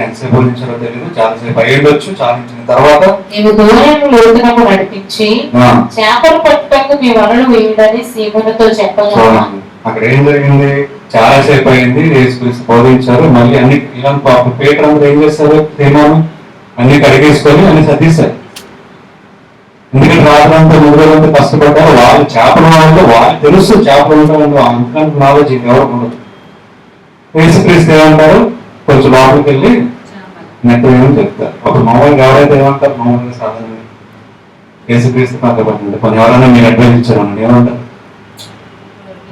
ఎంతసేపు బోధించారో తెలియదు, చాలాసేపు అయ్యుండొచ్చు. చాలించిన తర్వాత నీవు దూరం లోతునకు నడిపించి చేపలు పట్టుటకు మీ వలలు వేయుడని సీమోనుతో చెప్పగా, అక్కడ ఏం జరిగింది? చాలాసేపు అయింది, యేసుక్రీస్తు బోధించారు. మళ్ళీ అన్ని ఇలాంటి పాపం పేటర్ అందరూ ఏం చేస్తారు? తీర్మానం అన్ని కడిగేసుకొని అన్ని సర్దిస్తారు. ఎందుకంటే రాత్రంతా ముందు రోజంతా కష్టపడ్డారు. వాళ్ళు చేపలు వాళ్ళు తెలుసు చేపలు ఉంటారు, అందుకంటే నాలెడ్జ్ ఎవరికి ఉండదు. యేసుక్రీస్తు ఏమంటారు? కొంచెం లోపలికి వెళ్ళి నెట్ ఏమని చెప్తారు. అప్పుడు మామూలుగా ఎవరైతే ఏమంటారు? మామూలుగా సాధారణ యేసుక్రీస్తు పక్కపడుతుంది. కొన్ని ఎవరైనా మీరు అడ్వైజ్ ఇచ్చారు, ఏమంటారు?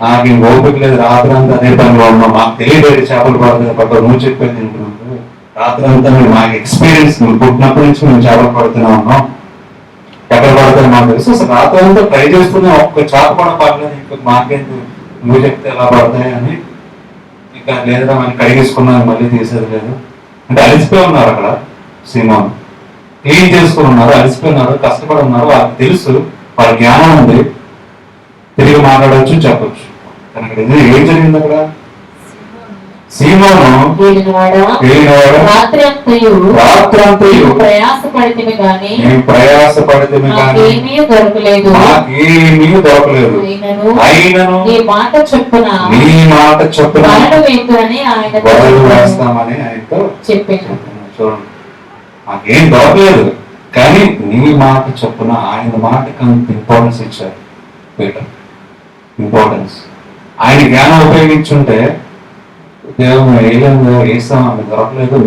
నాకు ఇంక ఓపిక లేదు, రాత్రంతా అదే పనిలో ఉన్నాం, మాకు తెలియదు చేపలు పడుతుంది పక్క, నువ్వు చెప్పేది తింటున్నావు. రాత్రంతా మాకు ఎక్స్పీరియన్స్, పుట్టినప్పటి నుంచి మేము చేపలు పడుతూనే ఉన్నాం, ఎక్కడ పడతాయి మాకు తెలుసు. అసలు రాత్రి అంతా ట్రై చేస్తూనే ఒక్క చేప కూడా పడలేదు. ఇంకా మాకేంటి, నువ్వు చెప్తే ఎలా పడతాయి అని. ఇంకా లేదురా అని కడిగేసుకున్నాను, మళ్ళీ తీసేది లేదు. అంటే అలిసిపోయి ఉన్నారు అక్కడ. సీమోను క్లీన్ చేసుకుని ఉన్నారు, అలిసిపోయినారు, కష్టపడి ఉన్నారు. వాళ్ళకి తెలుసు, వాళ్ళ జ్ఞానం ఉంది, తిరిగి మాట్లాడవచ్చు, చెప్పచ్చు. కానీ అక్కడ ఏం జరిగింది? అక్కడ సీమోను రాత్రంతయు ప్రయాసపడితే గాని నాకేమీ దొరకలేదు. అయినను నీ మాట చొప్పున వలలు వేస్తామని ఆయనతో చెప్పాను. చూడండి, నాకేం దొరకలేదు, కానీ నీ మాట చొప్పున, ఆయన మాటకి అంత ఇంపార్టెన్స్ ఇచ్చారు పీటర్. ఇంపార్టెన్స్ ఆయన జ్ఞానం ఉపయోగించుంటే దేవుడు వేస్తాం, ఆమె దొరకలేదు,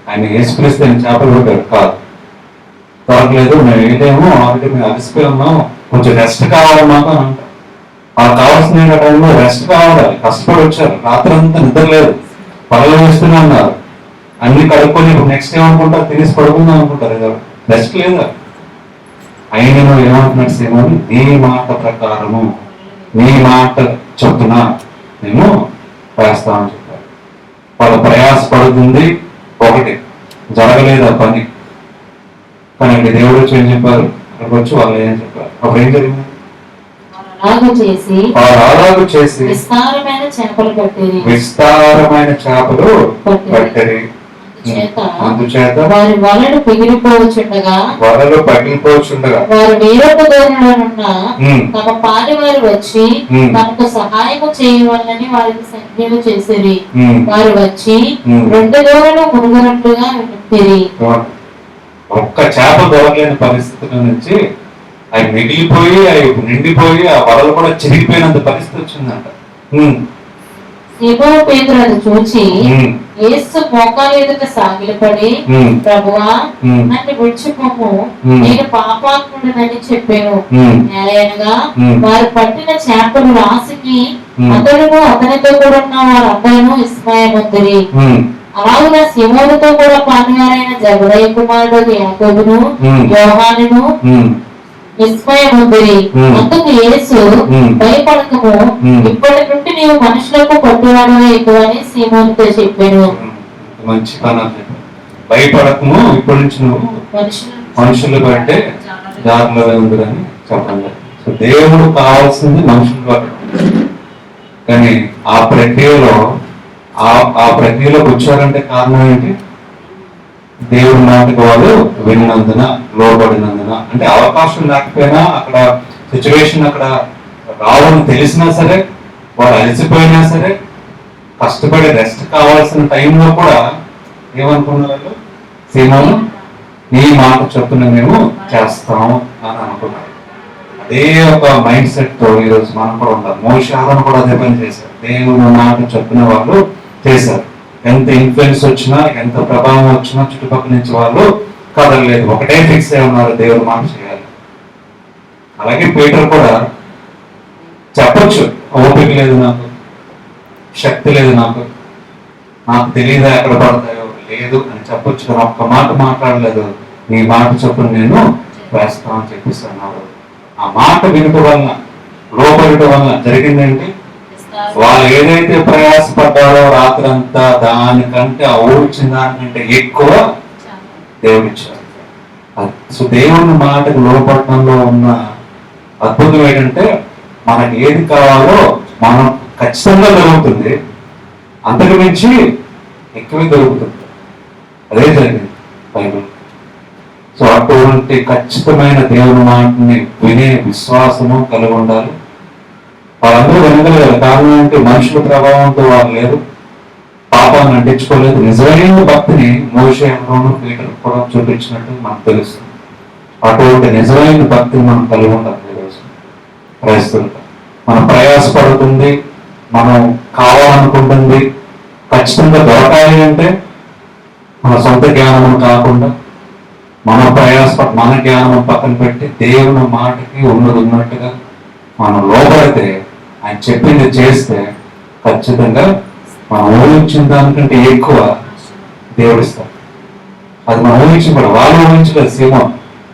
ఆయన యేసుక్రీస్తు చేపలు పెట్టాడు కాదు, దొరకలేదు, మేము వేయలేము, ఆల్రెడీ మేము అలసిపోయి ఉన్నాం, కొంచెం రెస్ట్ కావాలి మాకు అని అంటారు. వాళ్ళకి కావాల్సిన టైంలో రెస్ట్ కావాలి. కష్టపడి వచ్చారు, రాత్రి అంతా నిద్ర లేదు, పనులు వేస్తూనే ఉన్నారు, అన్ని కడుక్కొని ఇప్పుడు నెక్స్ట్ ఏమనుకుంటారు? తినేసి పడుకుందాం అనుకుంటారు, రెస్ట్ లేదా. అయినను ఏమంటున్నాడు సీమోను? నీ మాట ప్రకారము, నీ మాట చొప్పున మేము వేస్తామని చెప్పారు. వాళ్ళు ప్రయాసపడ జరగబడుతుంది ఒకటి, జరగలేదు ఆ పని. కానీ అక్కడ దేవుడు వచ్చి ఏం చెప్పారు, అక్కడికి వచ్చి వాళ్ళు ఏం చెప్పారు, అప్పుడు ఏం జరిగింది? అలాగూ చేసి విస్తారమైన చేపలు పట్టేది, అందుచేత వారి వలలు పగిలిపోవచ్చుండగా వారు వేరొక దూరంలోనున్న తమ పాలి వారు వచ్చి తమకు సహాయము చేయవాలని వారికి సంజ్ఞలు చేసిరి. వారు వచ్చి 2 దూరలు మునుగునట్లుగా వింటిరి. ఒక్క చేప దొరకలేని పరిస్థితుల నుంచి అవి మిగిలిపోయి, అవి నిండిపోయి, ఆ వలలు కూడా చిరిగిపోయినంత పరిస్థితి వచ్చిందంట. సీమోను పేతురు అది చూచి యేసు మోకాలు ఎదుట సాగిలపడి, ప్రభువా నన్ను విడిచిపోము, నేను పాపాత్ముడనని చెప్పాను. నేలయనగా వారు పట్టిన చేపలు రాసికి అతడును అతనితో కూడా ఉన్న వారందరూ విస్మయముందిరి. అలాగున సీమోనుతో కూడా పాలుగారైన జబదయి కుమారుడు యాకోబును యోహానును విస్మయముందిరి. అందుకు యేసు, భయపడకము, ఇప్పటి నుండి నీవు మనుషులకు పట్టువాడవే ఎక్కువని సీమోనుతో చెప్పాను. మంచి పని, భయపడకము, ఇప్పటి నుంచి నువ్వు మనుషులు బట్టే దారిలో ఉందని చెప్పండి. సో దేవుడు కావాల్సింది మనుషులు పట్టడం. కానీ ఆ ప్రక్రియలోకి వచ్చారంటే కారణం ఏంటి? దేవుడి మాటకు వాళ్ళు విన్నందున, లోబడినందున. అంటే అవకాశం లేకపోయినా, అక్కడ సిచ్యువేషన్ అక్కడ రావని తెలిసినా సరే, వాళ్ళు అలసిపోయినా సరే, కష్టపడి రెస్ట్ కావాల్సిన టైంలో కూడా ఏమనుకున్నారు? సీమోను, నీ మాట చొప్పున మేము చేస్తాము అని అనుకున్నారు. అదే ఒక మైండ్ సెట్ తో ఈరోజు మనం కూడా ఉంటాం. మోషాలను కూడా అదే పని చేశారు. దేవుని మాట చొప్పున వాళ్ళు చేశారు. ఎంత ఇన్ఫ్లుయెన్స్ వచ్చినా, ఎంత ప్రభావం వచ్చినా చుట్టుపక్కల నుంచి వాళ్ళు కదలలేదు. ఒకటే ఫిక్స్ అయి ఉన్నారు, దేవుడు మాట చేయాలి. అలాగే పీటర్ కూడా చెప్పొచ్చు, ఓపిక లేదు నాకు, శక్తి లేదు నాకు తెలియదా ఎక్కడ పడతాయో, లేదు అని చెప్పొచ్చు. కానీ ఒక్క మాట మాట్లాడలేదు. నీ మాట చొప్పున నేను వేస్తామని చెప్పేసి అన్నారు. ఆ మాట వినటం వలన, లోపడటం వలన జరిగిందేంటి? వాళ్ళు ఏదైతే ప్రయాసపడ్డారో రాత్రంతా, దానికంటే ఆ ఊరిచ్చిన దానికంటే ఎక్కువ దేవుడిచ్చారు. సో దేవుని మాటకు లోపడటంలో ఉన్న అద్భుతం ఏంటంటే, మనకి ఏది కావాలో మనం ఖచ్చితంగా దొరుకుతుంది, అంతకు మించి ఎక్కువే దొరుకుతుంది. అదే జరిగింది బైబిల్. సో అటువంటి ఖచ్చితమైన దేవుని మాటని వినే విశ్వాసము కలిగి ఉండాలి. వాళ్ళందరూ వినగలిగారు. కారణం అంటే మనుషుల ప్రభావంతో వాళ్ళు లేరు, పాపాన్ని అంటించుకోలేదు. నిజమైన భక్తిని మోషే, అహరోను, పీటర్ కూడా చూపించినట్టు మనకు తెలుస్తుంది. అటువంటి నిజమైన భక్తిని మనం కలిగి ఉండాలి. ఈరోజు క్రైస్తవులుగా మనం ప్రయాసపడుతుంది, మనం కావాలనుకుంటుంది ఖచ్చితంగా దొరకాలి అంటే మన సొంత జ్ఞానం కాకుండా, మన మన జ్ఞానం పక్కన పెట్టి దేవుని మాటకి ఉన్నట్టుగా మనం లోపడితే, ఆయన చెప్పింది చేస్తే ఖచ్చితంగా మనం ఊహించిన దానికంటే ఎక్కువ దేవుడిస్తాం. అది మనం ఊహించబడ, వాళ్ళు ఊహించలేదు. సీమోన్,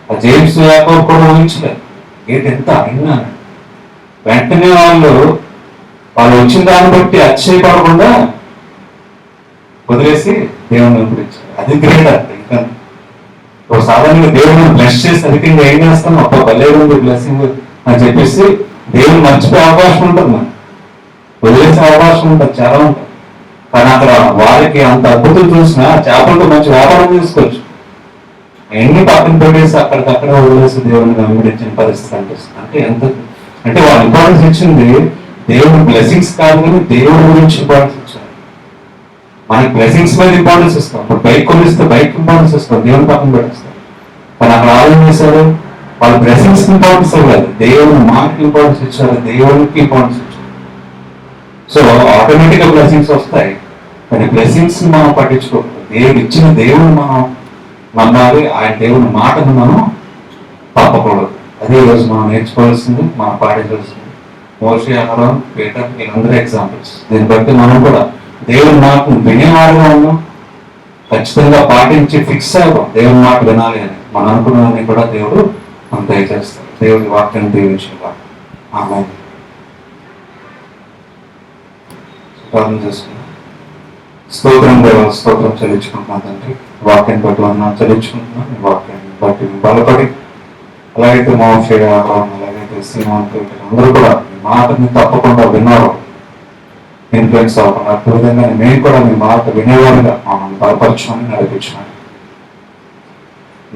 ఆ జేమ్స్ యాకోబు కూడా ఊహించలేదు. ఏంటి ఎంత అయినా వెంటనే వాళ్ళు వచ్చిన దాన్ని బట్టి అతిశయపడకుండా వదిలేసి దేవుని వెంబడించారు. అది గ్రేట్. అంటే ఇంకా సాధారణంగా దేవుడిని బ్లెస్ చేసి అధికంగా ఏం చేస్తాం, అప్ప భలే ఉంది బ్లెస్సింగ్ అని చెప్పేసి దేవుని మర్చిపోయే అవకాశం ఉంటుంది, మనకి వదిలేసే అవకాశం ఉంటుంది, చాలా ఉంటుంది. కానీ అక్కడ వారికి అంత అద్భుతం చూసినా చేపలతో మంచి వ్యాపారం చేసుకోవచ్చు. ఎన్ని పక్కన పెట్టేసి అక్కడికక్కడ వదిలేసి దేవుని వెంబడించిన పరిస్థితి అనిపిస్తుంది. అంటే వాళ్ళు ఇంపార్టెన్స్ ఇచ్చింది దేవుని బ్లెస్సింగ్స్ కాదు, కానీ దేవుడి గురించి ఇంపార్టెన్స్ ఇచ్చారు. మనకి బ్లెస్సింగ్స్ మీద ఇంపార్టెన్స్ ఇస్తాం. ఇప్పుడు బైక్ కొనిస్తే బైక్ ఇంపార్టెన్స్ ఇస్తాం, దేవుని పక్కన పెట్టిస్తాం. కానీ అక్కడ ఆలోచన చేశారు, వాళ్ళు బ్లెస్సింగ్స్ ఇంపార్టెన్స్ ఇవ్వలేదు, దేవుని మాటకి ఇంపార్టెన్స్ ఇచ్చారు, దేవునికి ఇంపార్టెన్స్ ఇచ్చారు. సో ఆటోమేటిక్ గా బ్లెస్సింగ్స్ వస్తాయి. కానీ బ్లెస్సింగ్స్ మనం పట్టించుకోకూడదు. దేవుడు ఇచ్చిన దేవుని మనం నమ్మాలి, ఆయన దేవుని మాటను మనం తప్పకూడదు. అదే ఈరోజు మనం నేర్చుకోవాల్సింది, మనం పాటించాల్సింది. మోషే, అహరోన్, పీటర్ వీళ్ళందరూ ఎగ్జాంపుల్స్. దీన్ని బట్టి మనం కూడా దేవుని మాటను వినేవారుగా ఉన్నాం, ఖచ్చితంగా పాటించి ఫిక్స్ అవ్వం దేవుని మాట వినాలి అని. మనం అనుకున్నదాన్ని కూడా దేవుడు మనం దయచేస్తాం. దేవుడి వాక్యాన్ని దీవించేవాడు. ఆమేన్. ప్రార్థన చేసుకున్నాం. స్తోత్రం దేవ, స్తోత్రం చెల్లించుకుంటున్నాను తండ్రి. వాక్యాన్ని బట్టి వందనాలు చెల్లించుకుంటున్నాను. ఈ వాక్యాన్ని బట్టి బలపడి అలాగైతే మోషే, అహరోన్, అలాగైతే సీమోన్, పీటర్ అందరూ కూడా మీ మాటని తప్పకుండా విన్నారు, ఇన్ఫ్లుయెన్స్ అవ్వకుండా అటు విధంగా మేము కూడా మీ మాట వినేవారుగా మమ్మల్ని బలపరచమని నడిపించమని,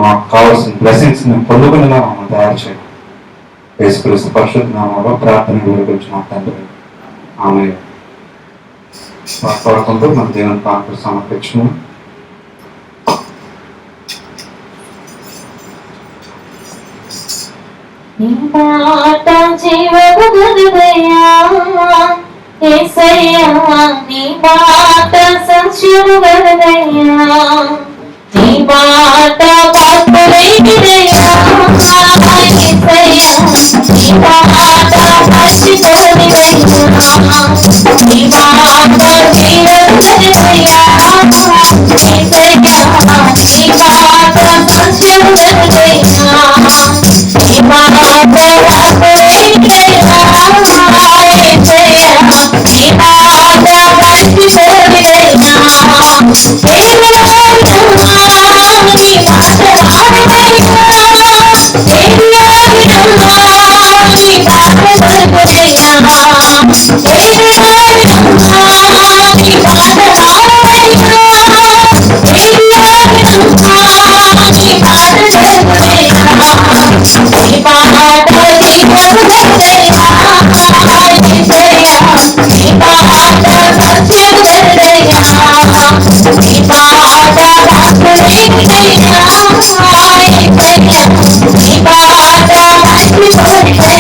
మాకు కావాల్సిన బ్లెస్సింగ్స్ మేము పొందుకునేలా మమ్మల్ని తయారు చేయండి. యేసుక్రీస్తు పరిశుద్ధ నామములో ప్రార్థన వేడుకుంటున్నాం తండ్రి. ఆమె పాడుకుంటూ మన దేవుని పాటలు సమర్పించుకున్నాం. నీ మాట జీవము గలదయ్యా యేసయ్యా, నీ మాట సత్యము గలదయ్యా, నీ మాట పాత్రలేనిదయ్యా యేసయ్యా, నీ మాట మర్చిపోనిదయ్యా, నీ మాట జీవము గలదయ్యా యేసయ్యా, నీ మాట సత్యము గలదయ్యా, నీ మాట పాత్రలేనిదయ్యా యేసయ్యా, నీ మాట మర్చిపోనిదయ్యా,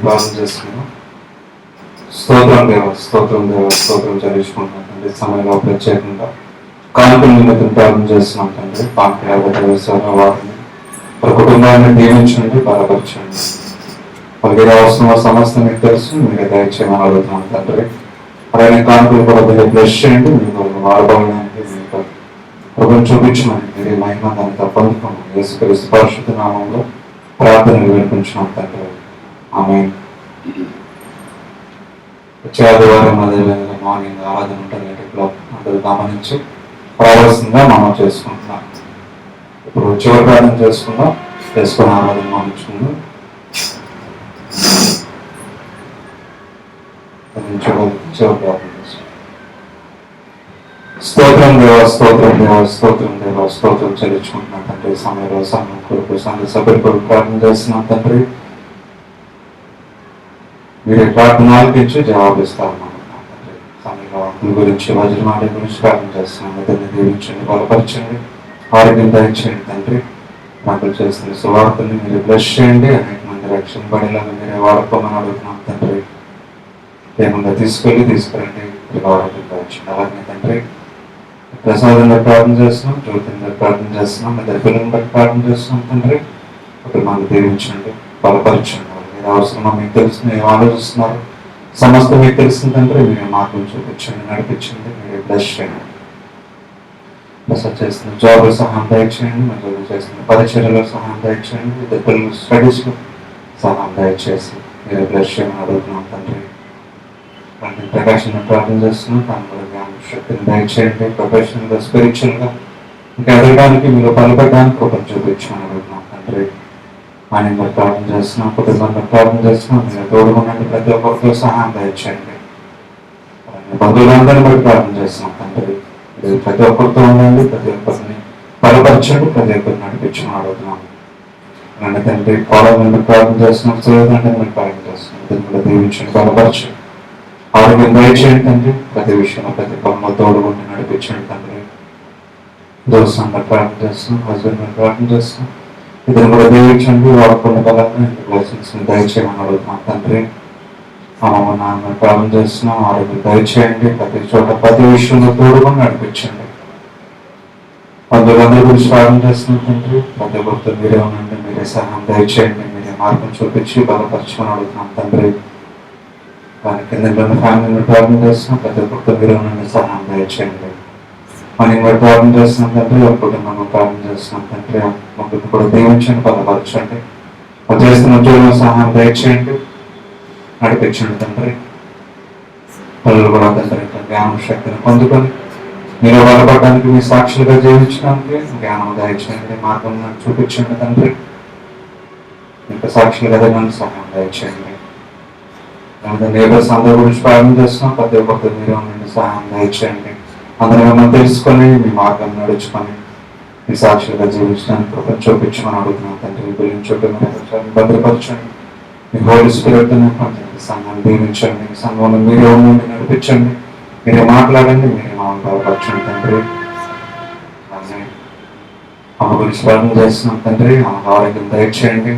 ప్రార్థన చేసుకున్నాం. స్తోత్రం దేవ, స్తోత్రం దేవ, స్తోత్రం చెల్లించుకుంటున్నాం తండ్రి. సమయంలో ప్రత్యేకంగా కానుకల నిమిత్తం ప్రార్థన చేస్తున్నాం తండ్రి. వారిని వారి కుటుంబాన్ని దీవించండి, బలపరచండి. వాళ్ళకి అవసరం సమస్య మీకు తెలుసు, మీకు దయచేయమని అడుగుతున్నాం తండ్రి. అలాగే కానుకలు కూడా మీరు బ్లెస్ చేయండి, మీకు వాడబడడానికి మీకు ప్రభుత్వం చూపించమని మీరు మహిమ దాన్ని పొందుకున్నాం. యేసుక్రీస్తు పరిశుద్ధ నామంలో ప్రార్థనలు వేడుకుంటున్నాం తండ్రి. ఆమేన్. వచ్చే ఆదివారం అదేవిధంగా మార్నింగ్ ఆరాధన ఉంటుంది, 8 o'clock అందరూ గమనించి రావాల్సిందిగా మనం చేసుకుంటున్నాం. ఇప్పుడు చివరి ప్రార్థన చేసుకుని ఆరాధన మానించుకుందాం. చివరి ప్రార్థన చేసుకుందాం. స్తోత్రం దేవ, స్తోత్రం దేవ, స్తోత్రం దేవ, స్తోత్రం చెల్లించుకుంటున్నాం తండ్రి. సమయంలో సమయం కొరకు సంఘ సభ్యుల కొరకు ప్రార్థన చేస్తున్నాం తండ్రి. మీరు ప్రార్థన ఆలకించి జవాబిస్తారన్నమాట తండ్రి. భక్తుల గురించి వజ్రమాల గురించి ప్రార్థన చేస్తున్నాం. ఇద్దరిని దీవించండి, బలపరచండి, ఆరోగ్యం దయచేయండి తండ్రి. నాకు చేస్తున్న సువార్తల్ని మీరు బ్లెస్ చేయండి, అనేక మంది రక్షణ పడేలాగా మీరే వాడుకోమని అడుగుతున్నాం తండ్రి. ఏమన్నా తీసుకురండి, ఆరోగ్యం దయచేయండి. అలాగే తండ్రి ప్రసాదంగా ప్రార్థన చేస్తున్నాం, జ్యోతిగా ప్రార్థన చేస్తున్నాం, ఇద్దరు పిల్లలను బట్టి ప్రార్థన చేస్తున్నాం తండ్రి. ఒకరు మాకు దీవించండి, బలపరచండి. మీరు అవసరమా మీకు తెలుస్తుంది, ఏం ఆలోచిస్తున్నారు సమస్తం మీకు తెలుస్తుంది తండ్రి. మీరు మార్గం చూపించండి, నడిపించండి, మీరు బ్లెస్ చేయండి. ప్రసాద్ చేస్తున్న జాబ్లో సహాయం దయచేయండి, మధ్యలో చేస్తున్న పరిచర్యలో సహాయం దయచేయండి, ఇద్దరు పిల్లలు స్టడీస్లో సహాయం దయచేసి మీరు బ్లెస్ చేయమని అడుగుతున్నాం తండ్రి. ప్రకాశం ప్రార్థన చేస్తున్నాం, తను కూడా జ్ఞానం శక్తిని దయచేయండి. ప్రొఫెషనల్గా స్పిరిచువల్గా ఇంకా ఎదగడానికి మీరు బలపడడానికి కృపను చూపించమని అడుగుతున్నాం తండ్రి. ఆయన కూడా ప్రార్థన చేస్తున్నాం, కుటుంబంలో ప్రార్థన చేస్తున్నాం, మీరు తోడుకున్నట్టు ప్రతి ఒక్కరితో సహాయం దయచేయండి. బంధువులందరినీ బట్టి ప్రార్థన చేస్తున్నాం తండ్రి. మీరు ప్రతి ఒక్కరితో ఉండండి, ప్రతి ఒక్కరిని బలపరచండి, ప్రతి ఒక్కరిని నడిపించమని అడుగుతున్నాం. నన్ను తండ్రి పొలం ప్రార్థన చేస్తున్నాం, సూర్యదండ్రిని మీరు ప్రార్థన చేస్తున్నాం, దీన్ని కూడా దీవించండి, బలపరచండి, ఆరోగ్యం దయచేయండి తండ్రి. ప్రతి విషయంలో ప్రతి పనులు తోడుకుంటూ నడిపించండి తండ్రి. దోస్తున్నా ప్రార్థన చేస్తున్నాం, హస్బెండ్ ప్రార్థన చేస్తున్నాం, ఇద్దరు కూడా దీవించండి, వాడుకున్న బలంగా బ్లెస్సింగ్స్ దయచేయమని అడుగుతున్నాం తండ్రి. అమ్మమ్మ నాన్న ప్రార్థన చేస్తున్నాం, ఆరోగ్యం దయచేయండి, ప్రతి చోట ప్రతి విషయంలో తోడుకొని నడిపించండి. బంధువులందరి గురించి ప్రార్థన చేస్తున్నాం తండ్రి. ప్రతి ఒక్కరితో మీరే ఉండండి, మీరే సహాయం దయచేయండి, మీరే మార్గం చూపించి బలపరచమని అడుగుతున్నాం తండ్రి. వారి కింద ఫ్యామిలీని ప్రార్థన చేస్తున్నాం, ప్రతి ఒక్కరితో మీరు ఉండండి, సహాయం దయచేయండి. మనం కూడా ప్రార్థన చేస్తున్నాం తండ్రి, ఒక కుటుంబంలో ప్రార్థన చేస్తున్నాం తండ్రి. ముగ్గురు కూడా దీవించండి, బలపరచండి, చేస్తున్న ఉద్యోగంలో సహాయం దయచేయండి, నడిపించండి తండ్రి. పిల్లలు కూడా తండ్రి జ్ఞానం శక్తిని పొందుకొని మీరు బలపడడానికి, మీ సాక్షులుగా జీవించడానికి జ్ఞానం దయచేయండి, మార్గం చూపించండి తండ్రి. ఇంకా సాక్షులుగా నన్ను సహాయం దయచేయండి. నేబర్స్ అందరి గురించి ప్రార్థన చేస్తున్నాం, ప్రతి ఒక్కరితో మీరు ఉండండి, సహాయం దయచేయండి. అందరూ మిమ్మల్ని తెలుసుకొని మీ మార్గం నడుచుకొని మీ సాక్షులుగా జీవించడానికి కృపను చూపించమని అడుగుతున్నాం తండ్రి. గురించి భద్రపరచండి, మీ హోలీ స్పిరిట్ సంఘాన్ని దీవించండి, సంఘంలో మీరే ఉండండి, నడిపించండి, మీరే మాట్లాడండి, మీరే మమ్మల్ని బలపరచండి తండ్రి. అమ్మ గురించి ప్రార్థన చేస్తున్నాం తండ్రి. ఆమె ఆరోగ్యం దయచేయండి,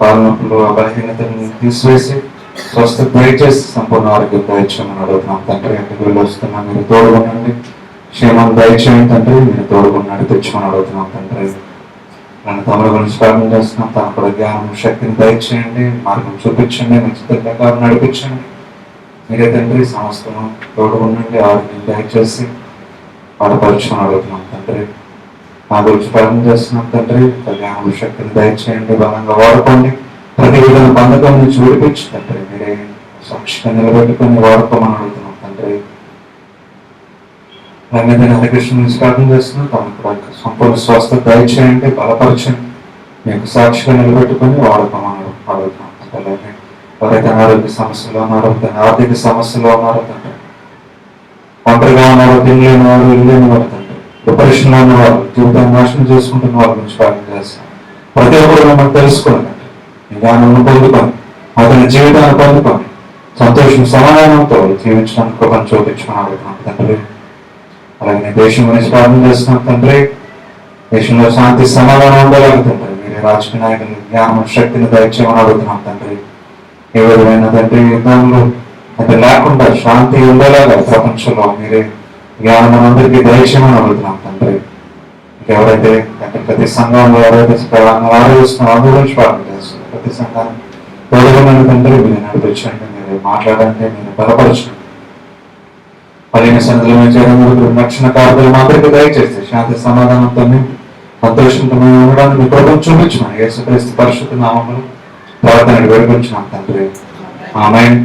పాలనప్పుడు ఆ బలహీనతను తీసివేసి స్వస్థత దయచేసి సంపూర్ణ ఆరోగ్యం దయచేయమని అడుగుతున్నాం తండ్రి. అక్కడికి వెళ్ళి వస్తున్నాం, మీరు తోడుగుండండి, క్షేమాన్ని దయచేయండి తండ్రి, మీరు తోడుగుండి నడిపించమని అడుగుతున్నాం తండ్రి. నన్ను తమ్ముడు గురించి ప్రార్థన చేస్తున్నాం, తను కూడా జ్ఞానం శక్తిని దయచేయండి, మార్గం చూపించండి, మంచి ప్రకారం నడిపించండి, మీరే తండ్రి. సమస్తము తోడుగుండండి, ఆరోగ్యం దయచేసి బలపరచమని అడుగుతున్నాం తండ్రి. నా గురించి ప్రార్థన చేస్తున్నాం తండ్రి, జ్ఞానం శక్తిని దయచేయండి, బలంగా వాడుకోండి, ప్రతి విధంగా బంధకం నుంచి విడిపించి తండ్రి మీరే సాక్షిగా నిలబెట్టుకొని వాడుకోమని అడుగుతున్నాం తండ్రి. రంగదేని హరికృష్ణ నుంచి ప్రార్థన చేస్తున్నాం, తమకు కూడా సంపూర్ణ స్వస్థత దయచేయండి, బలపరచండి, మీకు సాక్షిగా నిలబెట్టుకొని వాడుకోమని అడుగుతున్నాం తండ్రి. ఎవరైతే అనారోగ్య సమస్యలు ఉన్నారో, ఆర్థిక సమస్యలు ఉన్నారో తండ్రి, ఒంటరిగా ఉన్నారో, తినలేని వారు, ఇల్లేని వారు తండ్రి, డిప్రెషన్లో ఉన్నవారు, జీవితాన్ని నాశనం చేసుకుంటున్న వారి గురించి ప్రార్థన చేస్తాం. ప్రతి ఒక్కరు మిమ్మల్ని తెలుసుకోండి, జ్ఞానాన్ని పొందుకొని అతని జీవితాన్ని పొందుకొని సంతోషం సమాధానంతో జీవించడానికి కృపను చూపించమని అడుగుతున్నాం తండ్రి. అలాగే దేశం గురించి ప్రార్థన చేస్తున్నాం తండ్రి. దేశంలో శాంతి సమాధానం ఉండేలాగా తండ్రి మీరే రాజకీయ నాయకులు జ్ఞానం శక్తిని దయచేయమని అడుగుతున్నాం తండ్రి. ఏ విధమైన తండ్రి యుద్ధంలో అంటే లేకుండా శాంతి ఉండేలాగా ప్రపంచంలో మీరే జ్ఞానం అందరికీ దయచేయమని అడుగుతున్నాం తండ్రి. ఎవరైతే ప్రతి సంఘంలో ఎవరైతే ఆలోచిస్తున్నారో అందరి గురించి ప్రార్థన చేస్తున్నారు. ప్రతి సంఘాన్ని తోడుగుండండి తండ్రి, మీరు నడిపించండి, మీరు మాట్లాడండి, మీరు బలపరచండి. పలిన సన్నిధిలో మేము చేయడం రక్షణ కార్యాలు అందరికీ దయచేస్తే శాంతి సమాధానంతో సంతోషంతో మేము ఉండడానికి మీ కృపను చూపించమని యేసుక్రీస్తు పరిశుద్ధ నామములో ప్రార్థన వేడుకొంచున్నాం తండ్రి. ఆమేన్.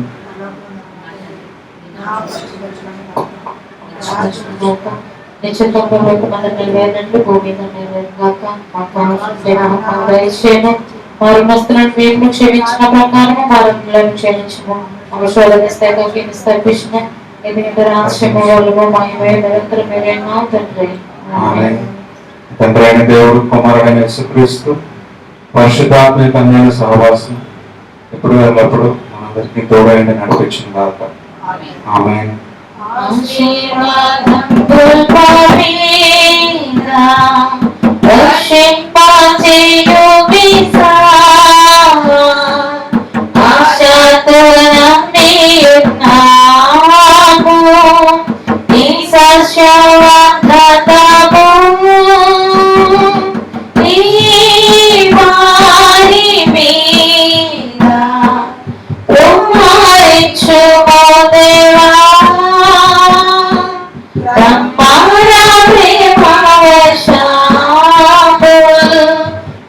వారి మస్తులను మేము క్షమించిన ప్రకారం వారిని క్షమించము, తప్పించిన తండ్రి అయిన దేవుడు, కుమారుడైన యేసుక్రీస్తు పరిశుద్ధాత్మ కన్యల సహవాసం ఇప్పుడు ఎల్లప్పుడు మనందరికీ తోడైండి నడిపించిన దాకా. ఆమేన్. ఆశీర్వాదం పుల్పమీద రక్షింపచేయు విసావా ఆశతో నమ్మియున్నాము నీ సత్యవాగ్దానము నీ వారి మీద బ్రహ్మరించుమో దేవా బ్రహ్మాండ ప్రేమవశాములు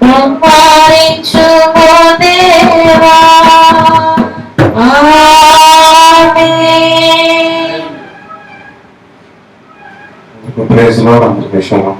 బ్రహ్మరించుమో దేవా ఆమేన్. ప్రైజ్ లార్డ్ అందరికీ శుభం.